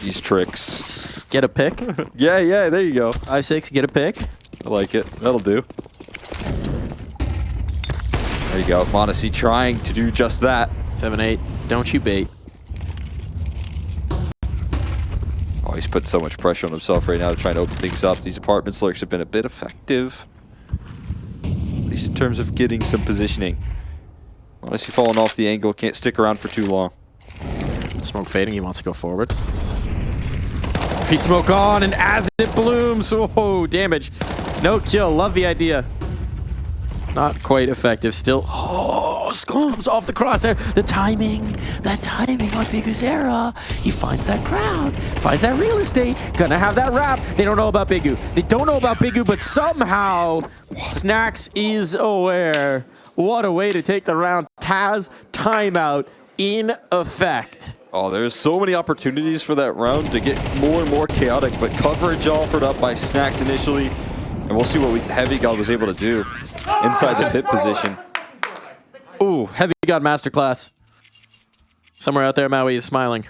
these tricks. Get a pick. Yeah, there you go. 5, 6. Get a pick. I like it. That'll do. There you go. m0NESY trying to do just that. 7, 8. Don't you bait. Oh, he's put so much pressure on himself right now to try and open things up. These apartment slurks have been a bit effective, at least in terms of getting some positioning. m0NESY falling off the angle, can't stick around for too long. Smoke fading, he wants to go forward. He smoke on, and as it blooms, oh, damage. No kill, love the idea. Not quite effective still. Oh, Skull comes off the crosshair. The timing on Bigu's era. He finds that crowd, finds that real estate. Gonna have that wrap. They don't know about Bigu. They don't know about Bigu, but somehow Snacks is aware. What a way to take the round. Taz timeout in effect. Oh, there's so many opportunities for that round to get more and more chaotic, but coverage offered up by Snacks initially, and we'll see what Heavy God was able to do inside the pit position. Ooh, Heavy God masterclass. Somewhere out there, Maui is smiling.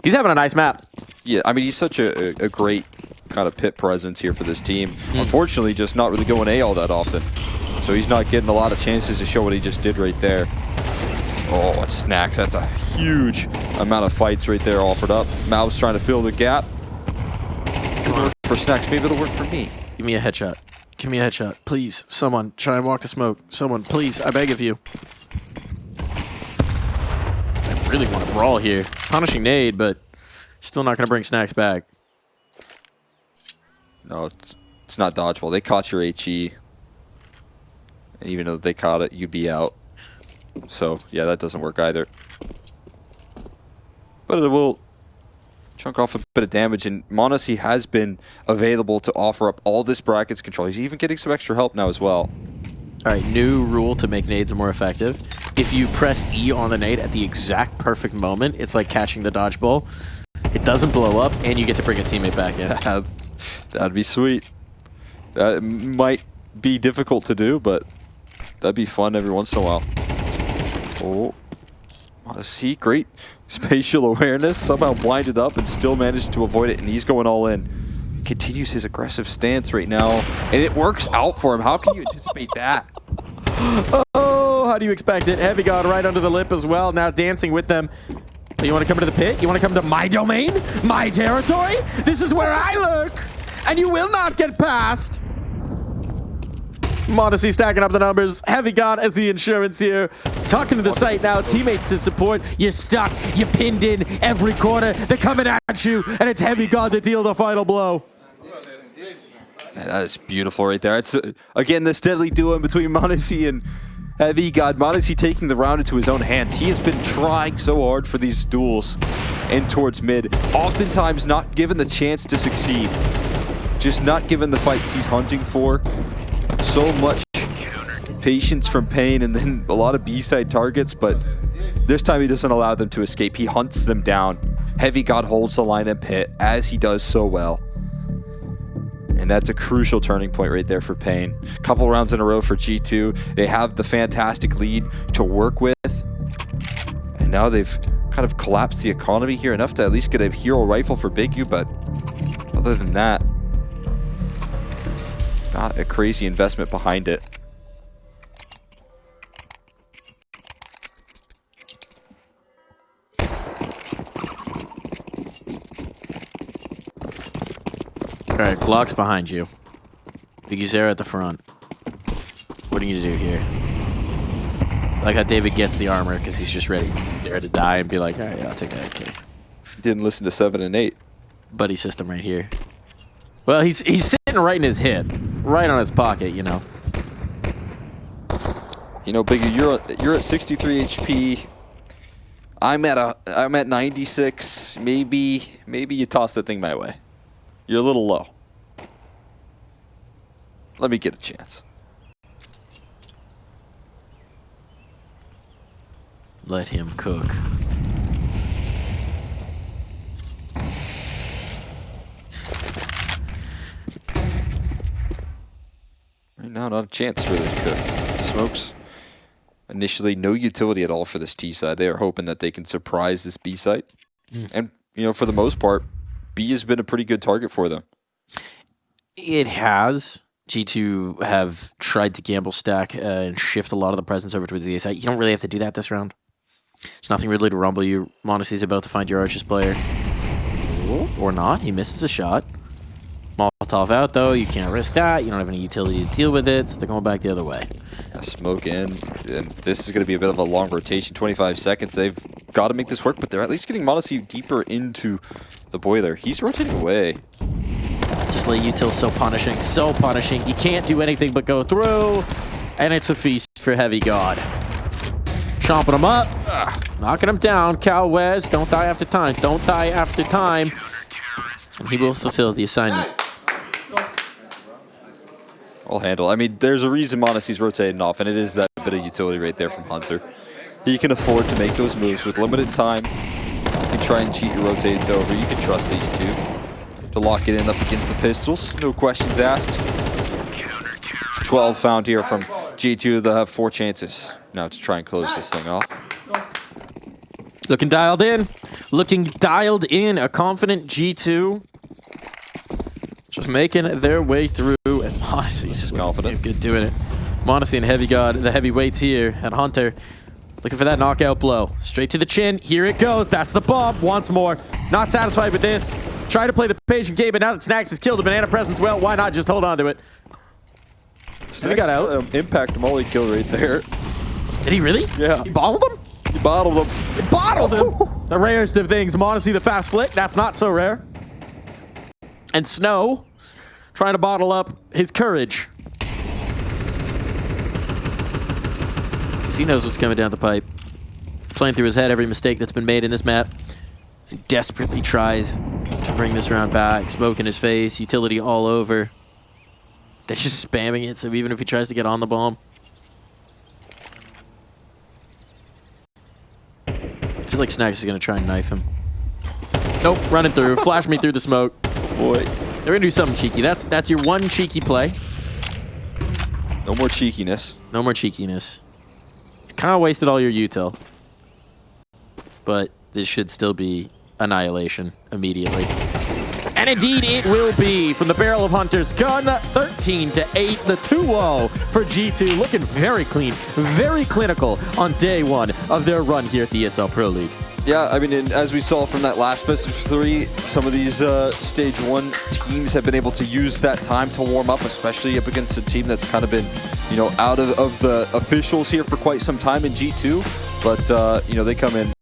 He's having a nice map. Yeah, I mean, he's such a great kind of pit presence here for this team. Unfortunately, just not really going A all that often. So he's not getting a lot of chances to show what he just did right there. Oh, it's Snacks. That's a huge amount of fights right there offered up. Mau's trying to fill the gap. It'll work for Snacks. Maybe it'll work for me. Give me a headshot. Give me a headshot. Please. Someone, try and walk the smoke. Someone, please. I beg of you. I really want to brawl here. Punishing nade, but still not going to bring Snacks back. No, it's not dodgeable. They caught your HE. And even though they caught it, you'd be out. So, yeah, that doesn't work either. But it will chunk off a bit of damage, and m0NESY has been available to offer up all this brackets control. He's even getting some extra help now as well. All right, new rule to make nades more effective. If you press E on the nade at the exact perfect moment, it's like catching the dodgeball. It doesn't blow up, and you get to bring a teammate back in. That'd be sweet. That might be difficult to do, but that'd be fun every once in a while. Oh, m0NESY, great spatial awareness. Somehow blinded up and still managed to avoid it, and he's going all in. Continues his aggressive stance right now, and it works out for him. How can you anticipate that? Oh, how do you expect it? Heavy God right under the lip as well, now dancing with them. You want to come to the pit? You want to come to my domain? My territory? This is where I lurk, and you will not get past. m0NESY stacking up the numbers. Heavy God as the insurance here. Tucked into the site now. Teammates to support. You're stuck. You're pinned in every corner. They're coming at you, and it's Heavy God to deal the final blow. Yeah, that is beautiful right there. It's, again, this deadly duo in between m0NESY and Heavy God. m0NESY taking the round into his own hands. He has been trying so hard for these duels and towards mid. Oftentimes not given the chance to succeed. Just not given the fights he's hunting for. So much patience from paiN, and then a lot of B-side targets, but this time he doesn't allow them to escape. He hunts them down. Heavy God holds the line in pit, as he does so well. And that's a crucial turning point right there for paiN. Couple rounds in a row for G2. They have the fantastic lead to work with. And now they've kind of collapsed the economy here enough to at least get a hero rifle for Big U, but other than that, not a crazy investment behind it. All right, Glock's behind you. Big Uzera at the front. What do you need to do here? Like how David gets the armor because he's just ready there to die and be like, all right, yeah, I'll take that AK. Didn't listen to 7 and 8. Buddy system right here. Well, he's sitting right in his hip, right on his pocket, you know. You know, Biggie, you're at 63 HP. I'm at 96. Maybe you toss that thing my way. You're a little low. Let me get a chance. Let him cook. Right now, not a chance really to cook. Smokes initially no utility at all for this T side. They are hoping that they can surprise this B side. And, you know, for the most part, B has been a pretty good target for them. It has. G2 have tried to gamble stack and shift a lot of the presence over towards the A side. You don't really have to do that this round. There's nothing really to rumble you. m0NESY's about to find your Archers player. Or not. He misses a shot. Molotov out, though. You can't risk that. You don't have any utility to deal with it, so they're going back the other way. Smoke in. And this is going to be a bit of a long rotation. 25 seconds. They've got to make this work, but they're at least getting m0NESY deeper into the boiler. He's rotating away. Just let util so punishing. So punishing. You can't do anything but go through. And it's a feast for Heavy God. Chomping him up. Knocking him down. Cal Wes, don't die after time. Don't die after time. And he will fulfill the assignment. I'll handle. I mean, there's a reason m0NESY's rotating off, and it is that bit of utility right there from Hunter. he can afford to make those moves with limited time. You can try and cheat your rotates over. You can trust these two to lock it in up against the pistols. No questions asked. 12 found here from G2. They'll have 4 chances now to try and close this thing off. Looking dialed in. Looking dialed in. A confident G2. Just making their way through. And Monacy's confident. Good doing it. Monacy and Heavy God, the heavyweights here at Hunter. Looking for that knockout blow. Straight to the chin. Here it goes. That's the bomb. Once more. Not satisfied with this. Trying to play the patient game, but now that Snacks has killed a banana presence, well, why not just hold on to it? Snacks got out. Impact molly kill right there. Did he really? Yeah. He bottled him? He bottled him. He bottled him! The rarest of things. Monacy the fast flick. That's not so rare. And Snow trying to bottle up his courage. He knows what's coming down the pipe. Playing through his head every mistake that's been made in this map. He desperately tries to bring this round back. Smoke in his face, utility all over. They're just spamming it, so even if he tries to get on the bomb. I feel like Snacks is going to try and knife him. Nope, running through. Flash me through the smoke. Boy. They're going to do something cheeky. That's your one cheeky play. No more cheekiness. No more cheekiness. Kind of wasted all your util. But this should still be annihilation immediately. And indeed it will be from the barrel of Hunter's gun. 13-8, the 2-0 for G2. Looking very clean, very clinical on day 1 of their run here at the ESL Pro League. Yeah, I mean, and as we saw from that last best of 3, some of these Stage 1 teams have been able to use that time to warm up, especially up against a team that's kind of been, you know, out of the officials here for quite some time in G2. But, you know, they come in